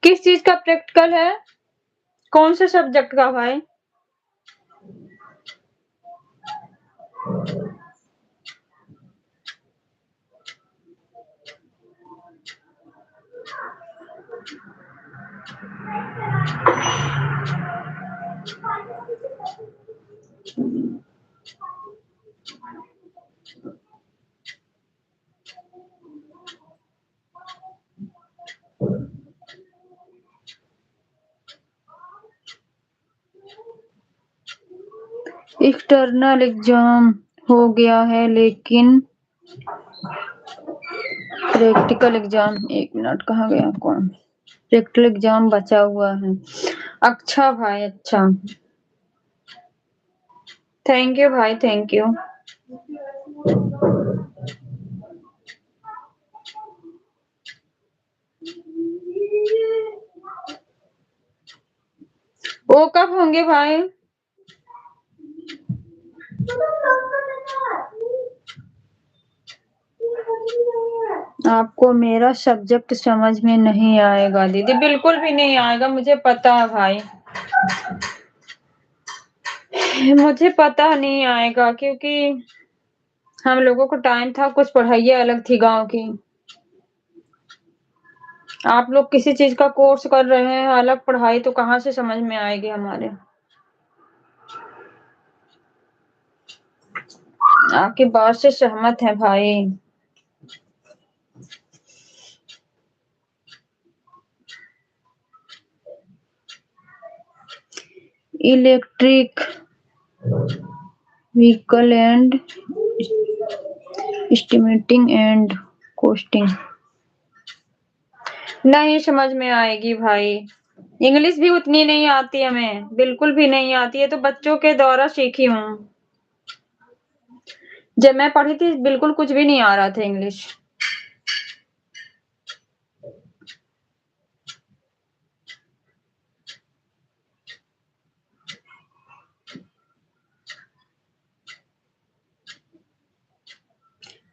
किस चीज का प्रैक्टिकल है, कौन से सब्जेक्ट का भाई? एक्सटर्नल एग्जाम हो गया है, लेकिन प्रैक्टिकल एग्जाम, 1 मिनट, कहाँ गया कौन? प्रैक्टिकल एग्जाम बचा हुआ है। अच्छा भाई, अच्छा। थैंक यू भाई, थैंक यू। वो कब होंगे भाई? आपको मेरा सब्जेक्ट समझ में नहीं आएगा दीदी, बिल्कुल भी नहीं आएगा, मुझे पता है भाई, मुझे पता नहीं आएगा, क्योंकि हम लोगों को टाइम था, कुछ पढ़ाइयाँ अलग थी गांव की। आप लोग किसी चीज का कोर्स कर रहे हैं, अलग पढ़ाई, तो कहाँ से समझ में आएगी हमारे। आपकी बात से सहमत है भाई। Electric vehicle and estimating and costing नहीं समझ में आएगी भाई, इंग्लिश भी उतनी नहीं आती हमें, बिल्कुल भी नहीं आती है, तो बच्चों के द्वारा सीखी हूँ। जब मैं पढ़ी थी बिल्कुल कुछ भी नहीं आ रहा था इंग्लिश।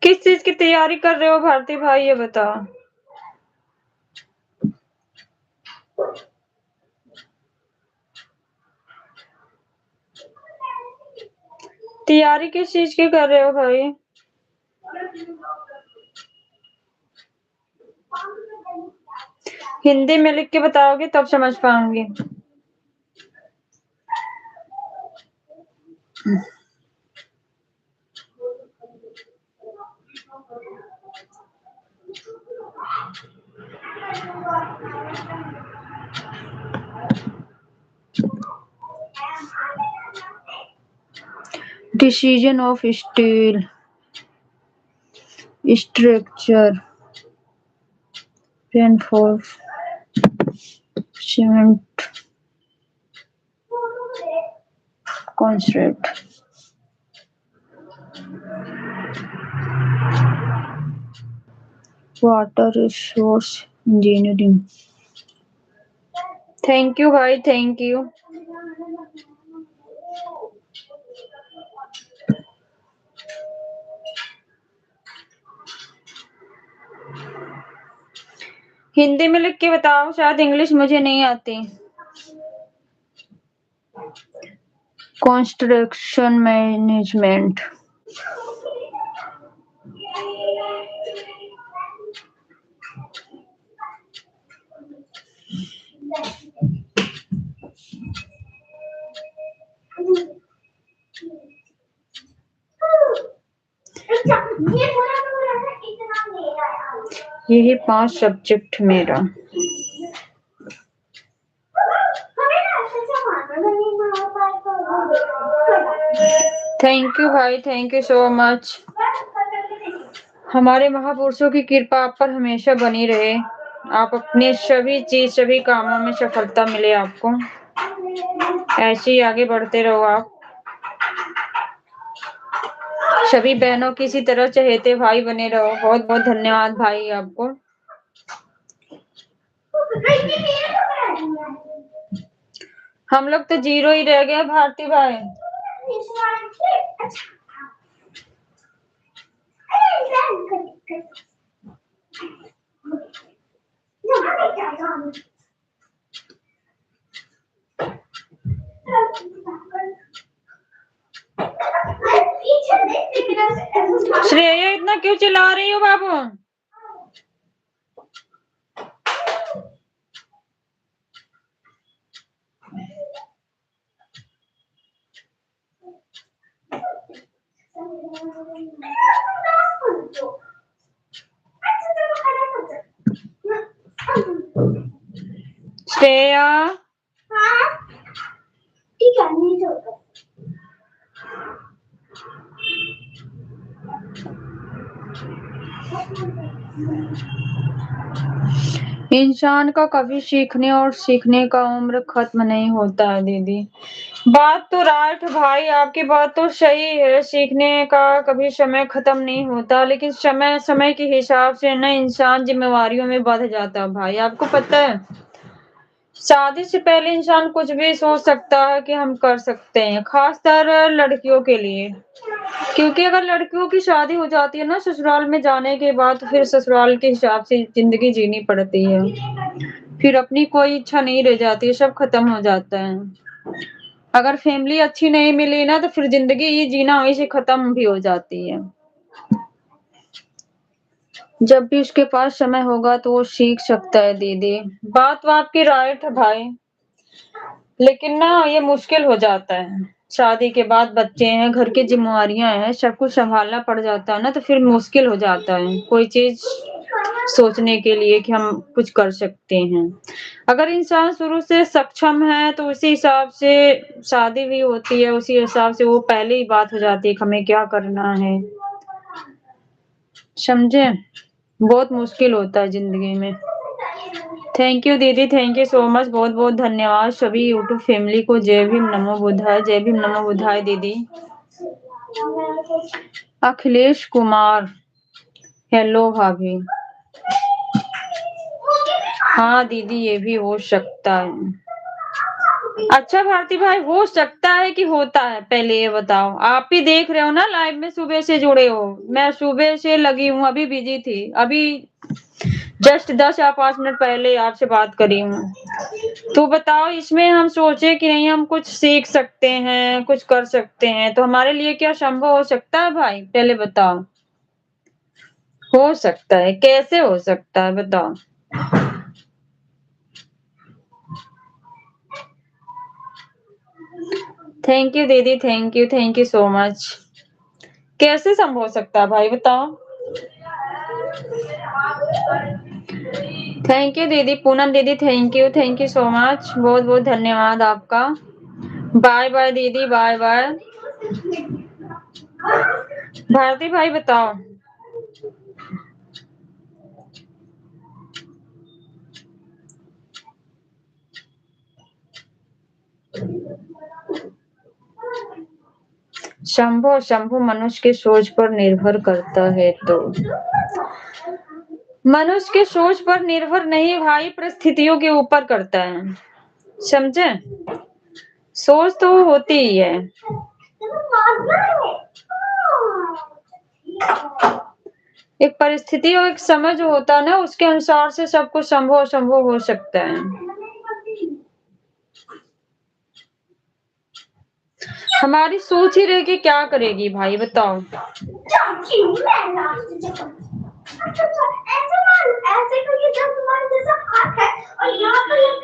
किस चीज की तैयारी कर रहे हो भारती भाई, ये बताओ। तैयारी किस चीज की कर रहे हो भाई? हिंदी में लिख के बताओगे तब समझ पाऊंगी। Decision of steel structure, reinforcement, construct. Water resource engineering. Thank you भाई, थैंक यू। हिंदी में लिख के बताओ, शायद इंग्लिश मुझे नहीं आती। Construction management. यही 5 सब्जेक्ट मेरा। थैंक यू भाई, थैंक यू सो मच। हमारे महापुरुषों की कृपा आप पर हमेशा बनी रहे। आप अपने सभी कामों में सफलता मिले आपको। ऐसे ही आगे बढ़ते रहो आप। सभी बहनों की इसी तरह चहेते भाई बने रहो। बहुत बहुत धन्यवाद भाई आपको। हम लोग तो 0 ही रह गए भारती भाई। श्रेया इतना क्यों चिल्ला रही हो बाबू? श्रेया ठीक है, नहीं छोड़ो। इंसान का कभी सीखने और सीखने का उम्र खत्म नहीं होता है दीदी। बात तो राइट भाई, आपकी बात तो सही है। सीखने का कभी समय खत्म नहीं होता, लेकिन समय समय के हिसाब से ना इंसान जिम्मेवारियों में बढ़ जाता है भाई। आपको पता है, शादी से पहले इंसान कुछ भी सोच सकता है कि हम कर सकते हैं, खासकर लड़कियों के लिए। क्योंकि अगर लड़कियों की शादी हो जाती है ना ससुराल में जाने के बाद, तो फिर ससुराल के हिसाब से जिंदगी जीनी पड़ती है। फिर अपनी कोई इच्छा नहीं रह जाती है, सब खत्म हो जाता है। अगर फैमिली अच्छी नहीं मिली ना, तो फिर जिंदगी ये जीना वहीं से खत्म भी हो जाती है। जब भी उसके पास समय होगा तो वो सीख सकता है दीदी। बात तो आपकी राइट है भाई, लेकिन ना ये मुश्किल हो जाता है। शादी के बाद बच्चे हैं, घर की जिम्मेवारियां हैं, सब कुछ संभालना पड़ जाता है ना, तो फिर मुश्किल हो जाता है कोई चीज सोचने के लिए कि हम कुछ कर सकते हैं। अगर इंसान शुरू से सक्षम है तो उसी हिसाब से शादी भी होती है, उसी हिसाब से वो पहले ही बात हो जाती है कि हमें क्या करना है। समझे? बहुत मुश्किल होता है जिंदगी में। थैंक यू दीदी, थैंक यू सो मच। बहुत बहुत धन्यवाद सभी यूट्यूब फैमिली को। जय भीम नमो बुद्धाय, जय भीम नमो बुद्धाय दीदी। अखिलेश कुमार, हेलो भाभी। हाँ दीदी, ये भी हो सकता है। अच्छा भारती भाई, हो सकता है कि होता है? पहले ये बताओ, आप ही देख रहे हो ना लाइव में, सुबह से जुड़े हो। मैं सुबह से लगी हूँ, अभी बिजी थी, अभी जस्ट 10 या 5 मिनट पहले आपसे बात करी हूँ। तो बताओ, इसमें हम सोचे कि नहीं हम कुछ सीख सकते हैं, कुछ कर सकते हैं, तो हमारे लिए क्या संभव हो सकता है भाई? पहले बताओ। हो सकता है, कैसे हो सकता है बताओ? थैंक यू दीदी, थैंक यू सो मच। कैसे संभव हो सकता है भाई बताओ? थैंक यू दीदी, पूनम दीदी, थैंक यू सो मच। बहुत बहुत धन्यवाद आपका। बाय बाय दीदी, बाय बाय। भारती भाई बताओ। शंभो शंभो मनुष्य की सोच पर निर्भर करता है। तो मनुष्य की सोच पर निर्भर नहीं भाई, परिस्थितियों के ऊपर करता है, समझे? सोच तो होती ही है। एक परिस्थिति और एक समय जो होता है ना, उसके अनुसार से सब कुछ संभव असंभव हो सकता है। हमारी सोच ही रहेगी, क्या करेगी भाई बताओ।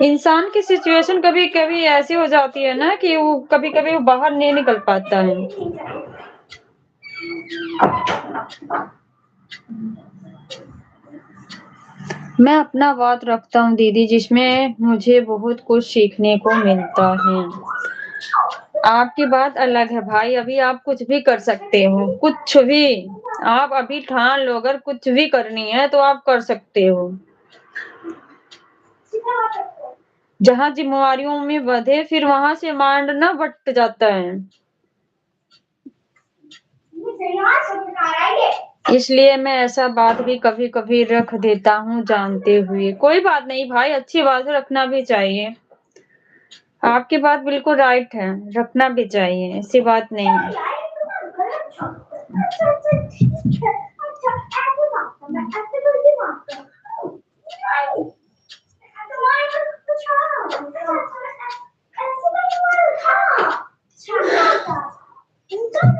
इंसान की सिचुएशन कभी कभी ऐसी हो जाती है ना कि वो कभी कभी बाहर नहीं निकल पाता है। मैं अपना बात रखता हूँ दीदी, जिसमें मुझे बहुत कुछ सीखने को मिलता है। आपकी बात अलग है भाई, अभी आप कुछ भी कर सकते हो, कुछ भी। आप अभी ठान लो, अगर कुछ भी करनी है तो आप कर सकते हो। जहाँ जिम्मेवारियों में बंधे, फिर वहां से माइंड ना भटक जाता है। इसलिए मैं ऐसा बात भी कभी कभी रख देता हूँ जानते हुए। कोई बात नहीं भाई, अच्छी बात रखना भी चाहिए। आपकी बात बिल्कुल राइट है, रखना भी चाहिए, ऐसी बात नहीं है।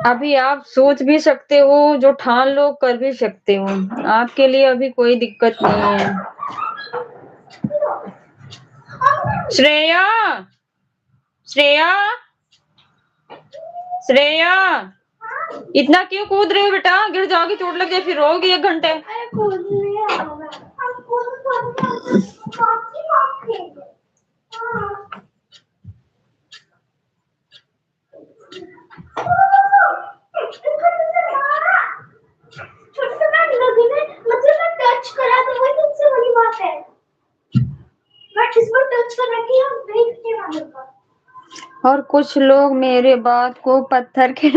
अभी आप सोच भी सकते हो, जो ठान लो कर भी सकते हो, आपके लिए अभी कोई दिक्कत नहीं है। श्रेया, श्रेया, श्रेया, इतना क्यों कूद रहे हो बेटा? गिर जाओगी, चोट लग जाए, फिर रोगी 1 घंटे। और कुछ लोग मेरे बात को पत्थर के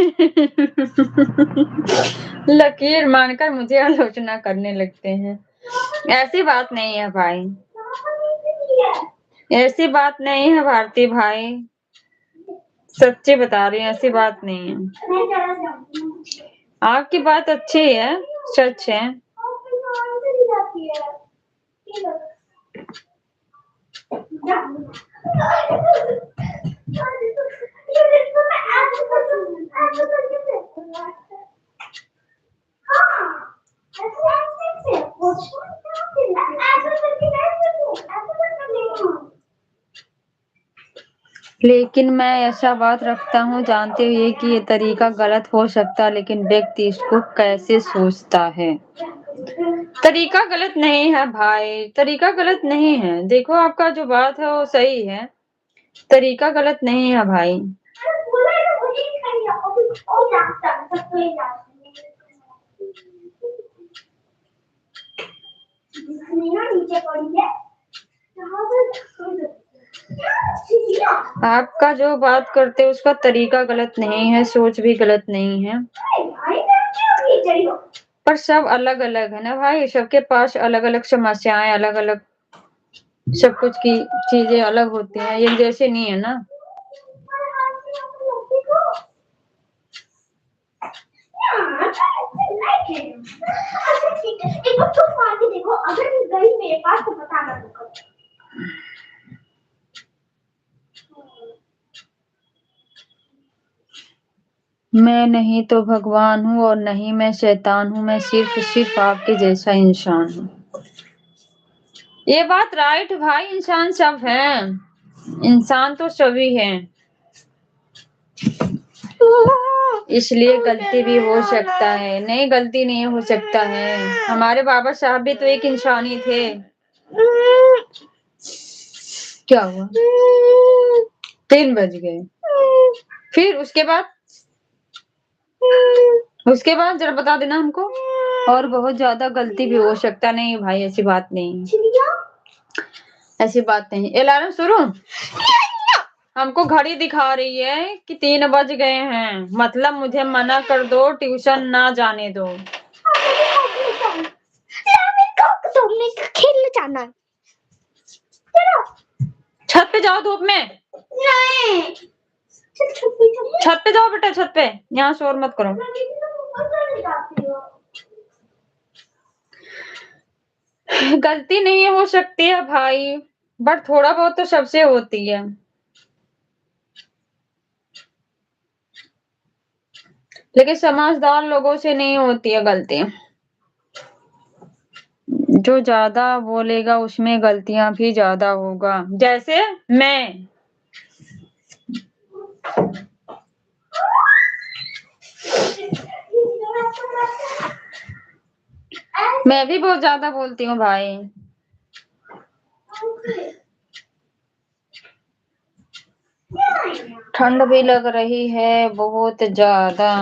लकीर मानकर मुझे आलोचना करने लगते हैं। ऐसी बात नहीं है भाई, ऐसी बात नहीं है भारती भाई, सच्ची बता रही हूँ, ऐसी बात नहीं है। आपकी बात अच्छी है, सच है। लेकिन मैं ऐसा बात रखता हूँ जानते हुए कि ये तरीका गलत हो सकता है, लेकिन व्यक्ति इसको कैसे सोचता है। तरीका गलत नहीं है भाई, तरीका गलत नहीं है। देखो आपका जो बात है वो सही है, तरीका गलत नहीं है भाई। आपका जो बात करते हैं उसका तरीका गलत नहीं है, सोच भी गलत नहीं है, पर सब अलग अलग है ना भाई। सबके पास अलग अलग समस्याएं, अलग अलग सब कुछ की चीजें अलग होती हैं, एक जैसे नहीं है ना। मैं नहीं तो भगवान हूँ और नहीं मैं शैतान हूँ, मैं सिर्फ आपके जैसा इंसान हूँ। ये बात राइट भाई, इंसान सब हैं, इंसान तो सभी हैं, इसलिए गलती भी हो सकता है। नहीं, गलती नहीं हो सकता है, हमारे बाबा साहब भी तो एक इंसान ही थे। क्या हुआ? 3 बज गए, फिर उसके बाद जरा बता देना हमको। और बहुत ज्यादा गलती भी हो सकता नहीं भाई, ऐसी बात नहीं, ऐसी बात नहीं। अलार्म शुरू। हमको घड़ी दिखा रही है कि 3 बज गए हैं, मतलब मुझे मना कर दो, ट्यूशन ना जाने दो। तुमने खेलने जाना है। छत पे जाओ धूप में। नहीं छत पे जाओ बेटा, छत पे, यहाँ शोर मत करो। गलती नहीं हो सकती है भाई, बट थोड़ा बहुत तो सबसे होती है। लेकिन समझदार लोगों से नहीं होती है गलती। जो ज्यादा बोलेगा उसमें गलतियां भी ज्यादा होगा, जैसे मैं। मैं भी बहुत ज्यादा बोलती हूँ भाई। ठंड भी लग रही है बहुत ज्यादा।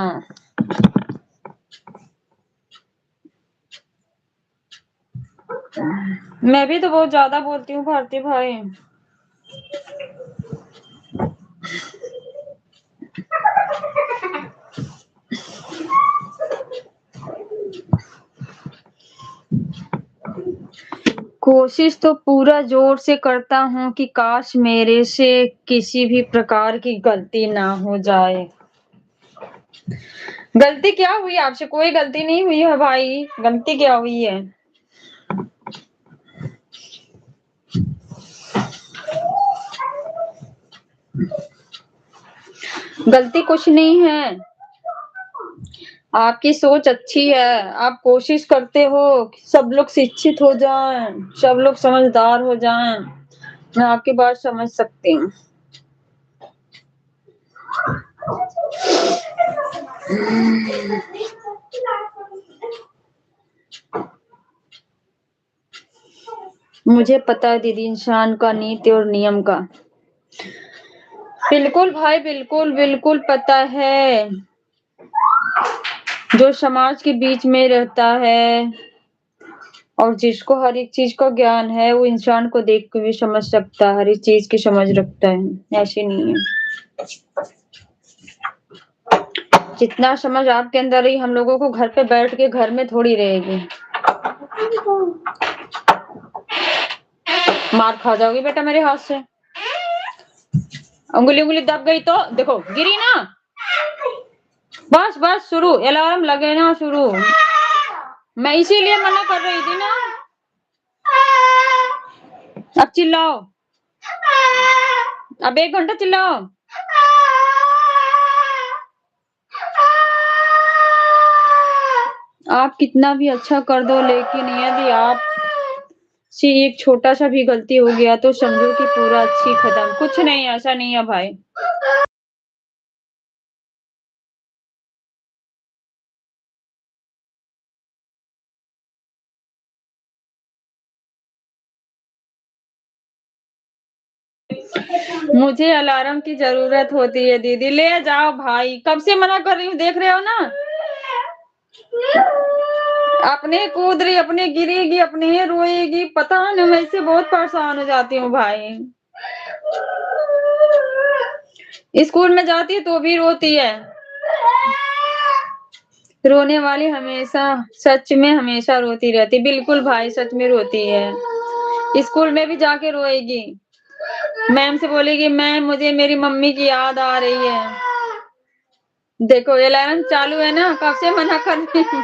मैं भी तो बहुत ज्यादा बोलती हूँ भारती भाई। कोशिश तो पूरा जोर से करता हूँ कि काश मेरे से किसी भी प्रकार की गलती ना हो जाए। गलती क्या हुई? आपसे कोई गलती नहीं हुई है भाई, गलती क्या हुई है? गलती कुछ नहीं है, आपकी सोच अच्छी है, आप कोशिश करते हो कि सब लोग शिक्षित हो जाएं, सब लोग समझदार हो जाएं। मैं आपकी बात समझ सकती हूँ। मुझे पता है दीदी इंसान का नीति और नियम का। बिल्कुल भाई, बिल्कुल बिल्कुल पता है। जो समाज के बीच में रहता है और जिसको हर एक चीज का ज्ञान है, वो इंसान को देख के भी समझ सकता है, हर एक चीज की समझ रखता है। ऐसे नहीं है। जितना समझ आपके अंदर रही, हम लोगों को घर पे बैठ के घर में थोड़ी रहेगी। मार खा जाओगी बेटा मेरे हाथ से। उंगली उंगली दब गई तो देखो, गिरी ना। बस बस शुरू, अलार्म लगे ना शुरू। मैं इसीलिए मना कर रही थी ना। अब चिल्लाओ, अब 1 घंटा चिल्लाओ। आप कितना भी अच्छा कर दो, लेकिन यदि आप से एक छोटा सा भी गलती हो गया तो समझो कि पूरा अच्छी खत्म। कुछ नहीं, ऐसा नहीं है भाई। मुझे अलार्म की जरूरत होती है दीदी, ले जाओ भाई, कब से मना कर रही हूँ, देख रहे हो ना। अपने कूद रही, अपने गिरेगी, अपने ही रोएगी, पता नहीं, मैं इससे बहुत परेशान हो जाती हूँ भाई। स्कूल में जाती है तो भी रोती है। रोने वाली हमेशा, सच में हमेशा रोती रहती। बिल्कुल भाई, सच में रोती है। स्कूल में भी जाके रोएगी, मैम से बोलेगी मैम मुझे मेरी मम्मी की याद आ रही है। देखो अलार्म चालू है ना, कब से मना कर रही हूँ।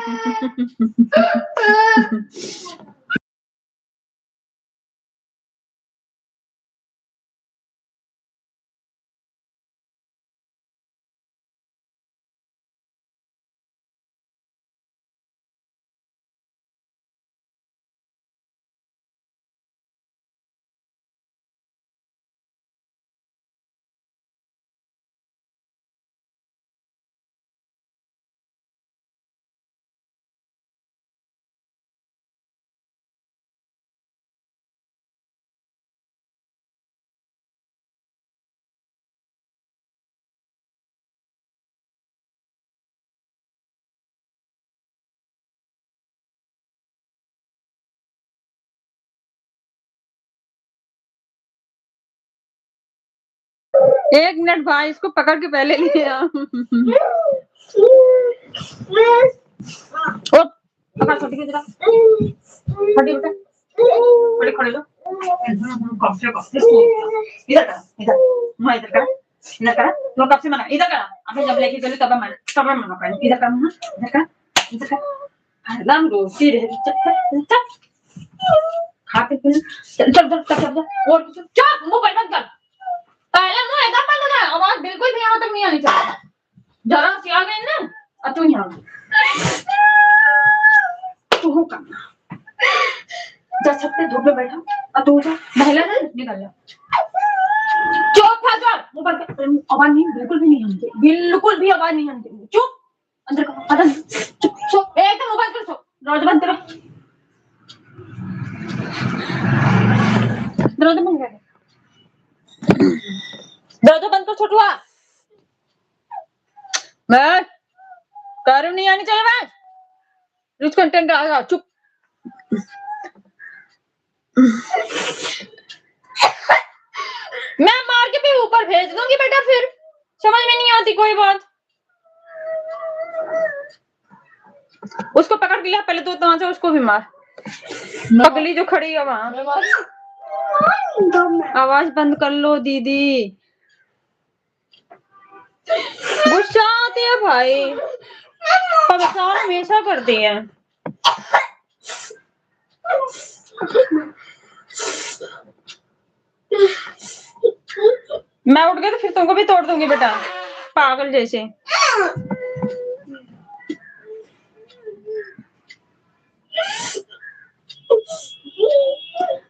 एक मिनट भाई, इसको पकड़ के पहले लिया। उठ, पकड़ छोटी की जरा, छोटी बेटा, खड़े खड़े लो। कब से सो गया। इधर कर, इधर, मुँह इधर कर, इधर कर। तो कब से मना, इधर कर। अबे जब लेके गए तब मना कर, इधर कर मुँह, इधर कर, इधर कर। हरदम रोती रहे, चल चल चल, खा के फिर चल चल चल चल चल, और कुछ चुप, मुँह बंद कर। पहले मुँह एकदम बंद कर, आवाज बिल्कुल भी यहाँ तक नहीं आनी चाहिए। जरा सी आ गई ना, अब तू यहाँ तू करना। जा छत पे धूप में बैठा, अब तू जा, महिला ना निकल जा। चुप था, चल मुँह बंद कर, आवाज नहीं, बिल्कुल भी नहीं आनी चाहिए, बिल्कुल भी आवाज नहीं आनी चाहिए। चुप, अंदर का अंदर, चुप चुप, एकदम मुँह बंद कर, चुप, दरवाजा बंद करो, दरवाजा बंद कर, दरवाजा बंद कर छोटुआ। मैं तारीफ नहीं आनी चाहिए, बस रिच कंटेंट आएगा। चुप, मैं मार के भी ऊपर भेज दूंगी बेटा, फिर समझ में नहीं आती कोई बात। उसको पकड़ लिया पहले तो वहां से, उसको भी मार, पगली जो खड़ी है वहां। आवाज बंद कर लो दीदी, गुस्सा आती है भाई, परेशान हमेशा करती है। मैं उठ गई तो फिर तुमको भी तोड़ दूंगी बेटा, पागल जैसे।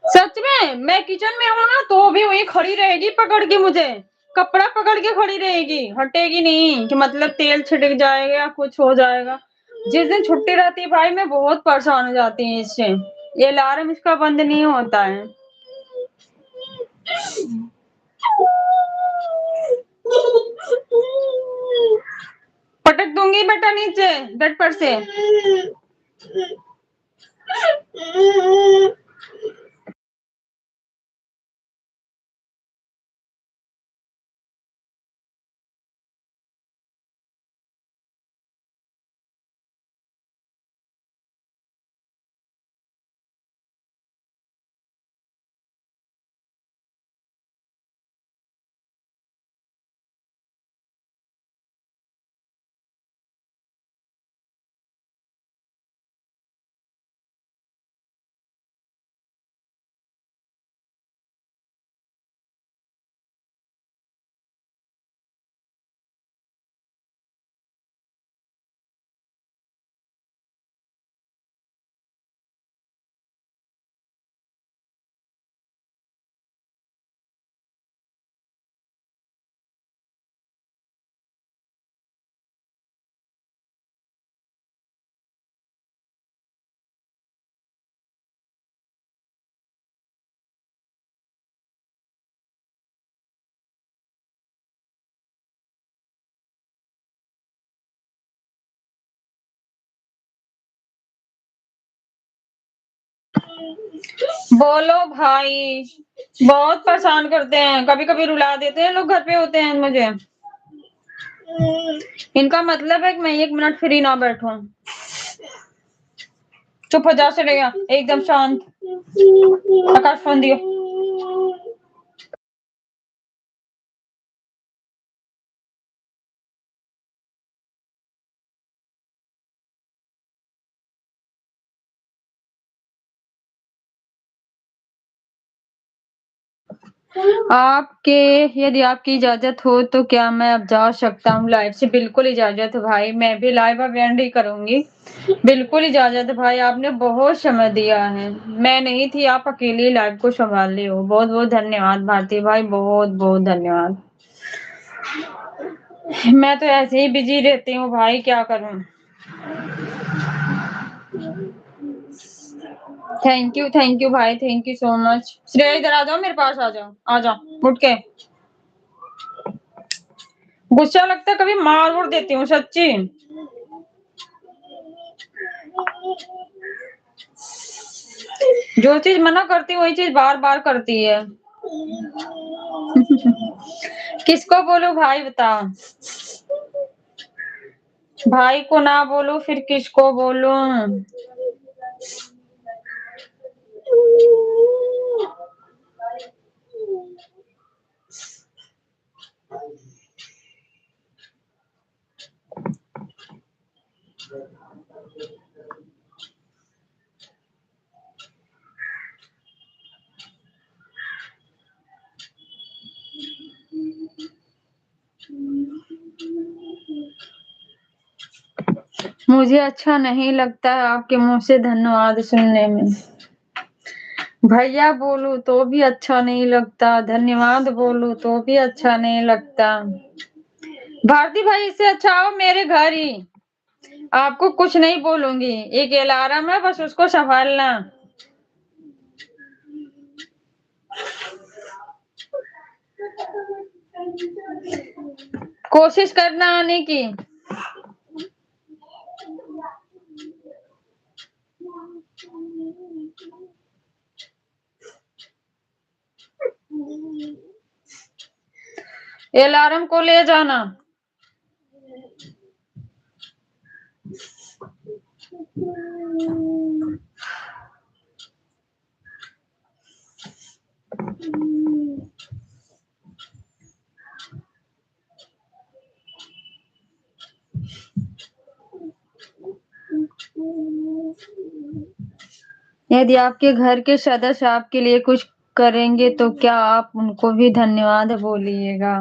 सच में मैं किचन में हूँ ना तो भी वही खड़ी रहेगी पकड़ के, मुझे कपड़ा पकड़ के खड़ी रहेगी, हटेगी नहीं कि मतलब तेल छिड़क जाएगा या कुछ हो जाएगा। जिस दिन छुट्टी रहती है भाई मैं बहुत परेशान हो जाती हूँ इससे, ये अलार्म इसका बंद नहीं होता है। पटक दूंगी बेटा नीचे बेड पर से। बोलो भाई, बहुत परेशान करते हैं, कभी कभी रुला देते हैं लोग घर पे होते हैं मुझे। इनका मतलब है कि मैं 1 मिनट फ्री ना बैठूं। चुप हो जा, चलेगा एकदम शांत। आकाश फोन दियो। आपके यदि आपकी इजाजत हो तो क्या मैं अब जा सकता हूँ लाइव से? बिल्कुल इजाजत है भाई, मैं भी लाइव अब एंड ही करूंगी। बिल्कुल इजाजत है भाई, आपने बहुत समय दिया है, मैं नहीं थी, आप अकेले लाइव को संभाल रहे हो। बहुत बहुत धन्यवाद भारती भाई, बहुत बहुत धन्यवाद। मैं तो ऐसे ही बिजी रहती हूँ भाई, क्या करूँ। थैंक यू भाई, thank you so much. Shreya इधर आ जाओ, मेरे पास आ जाओ, आ जाओ उठ के। गुस्सा लगता है कभी मार उड़ देती हूँ सच्ची। जो चीज मना करती है वही चीज बार बार करती है। किसको बोलूं भाई बताओ? भाई को ना बोलूं फिर किसको बोलूं? मुझे अच्छा नहीं लगता आपके मुंह से धन्यवाद सुनने में। भैया बोलूं तो भी अच्छा नहीं लगता, धन्यवाद बोलूं तो भी अच्छा नहीं लगता। भारती भाई इससे अच्छा आओ मेरे घर ही, आपको कुछ नहीं बोलूंगी। एक अलार्म है, बस उसको संभालना। कोशिश करना आने की। अलार्म को ले जाना। यदि आपके घर के सदस्य आपके लिए कुछ करेंगे तो क्या आप उनको भी धन्यवाद बोलिएगा?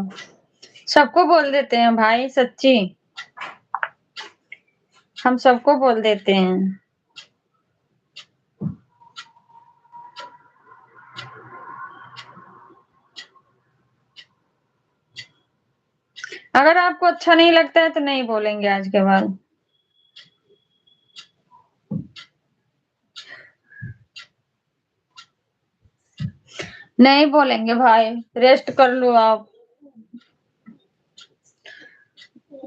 सबको बोल देते हैं भाई, सच्ची हम सबको बोल देते हैं। अगर आपको अच्छा नहीं लगता है तो नहीं बोलेंगे आज के बाद। नहीं बोलेंगे भाई, रेस्ट कर लो आप।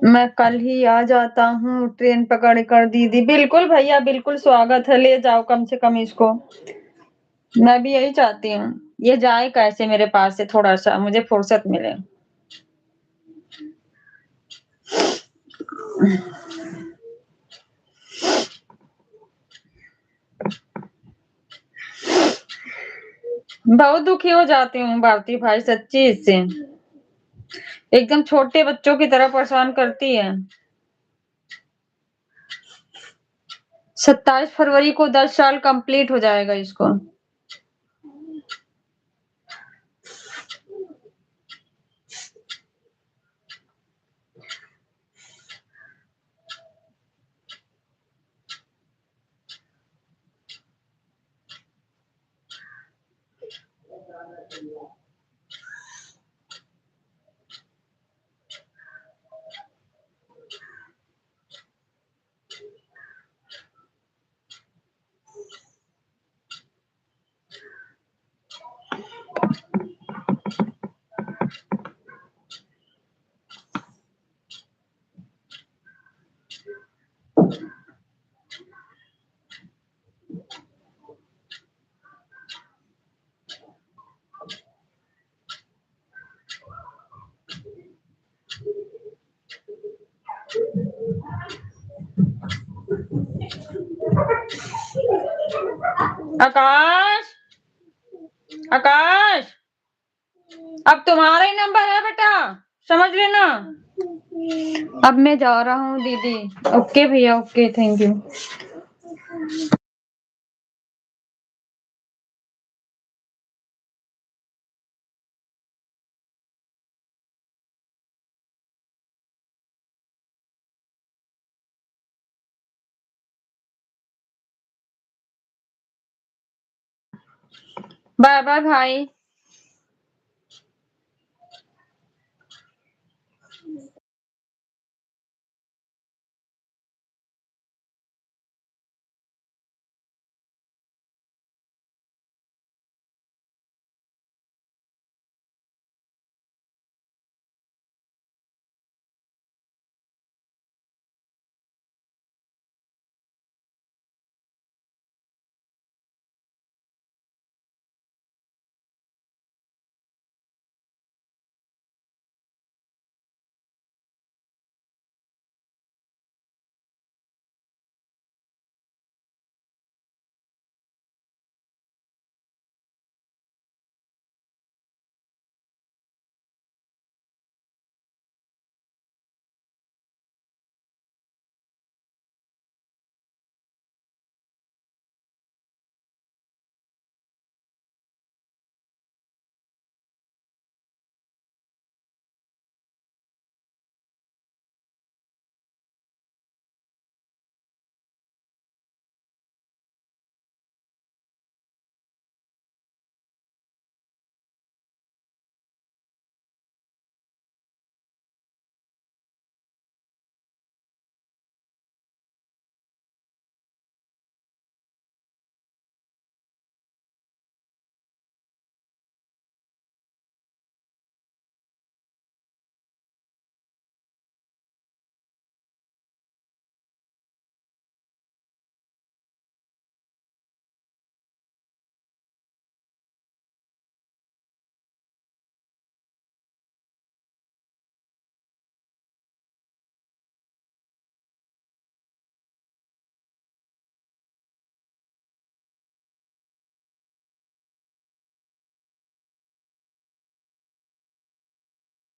मैं कल ही आ जाता हूँ ट्रेन पकड़ कर दीदी। बिल्कुल भैया, बिल्कुल स्वागत है, ले जाओ कम से कम इसको। मैं भी यही चाहती हूँ, ये जाए कैसे मेरे पास से, थोड़ा सा मुझे फुर्सत मिले। बहुत दुखी हो जाती हूँ भारती भाई, सच्ची इससे। एकदम छोटे बच्चों की तरह परेशान करती है। 27 फरवरी को 10 साल कंप्लीट हो जाएगा इसको। आकाश, आकाश, अब तुम्हारा ही नंबर है बेटा, समझ लेना। अब मैं जा रहा हूँ दीदी। ओके भैया, okay, thank you. Bye bye भाई।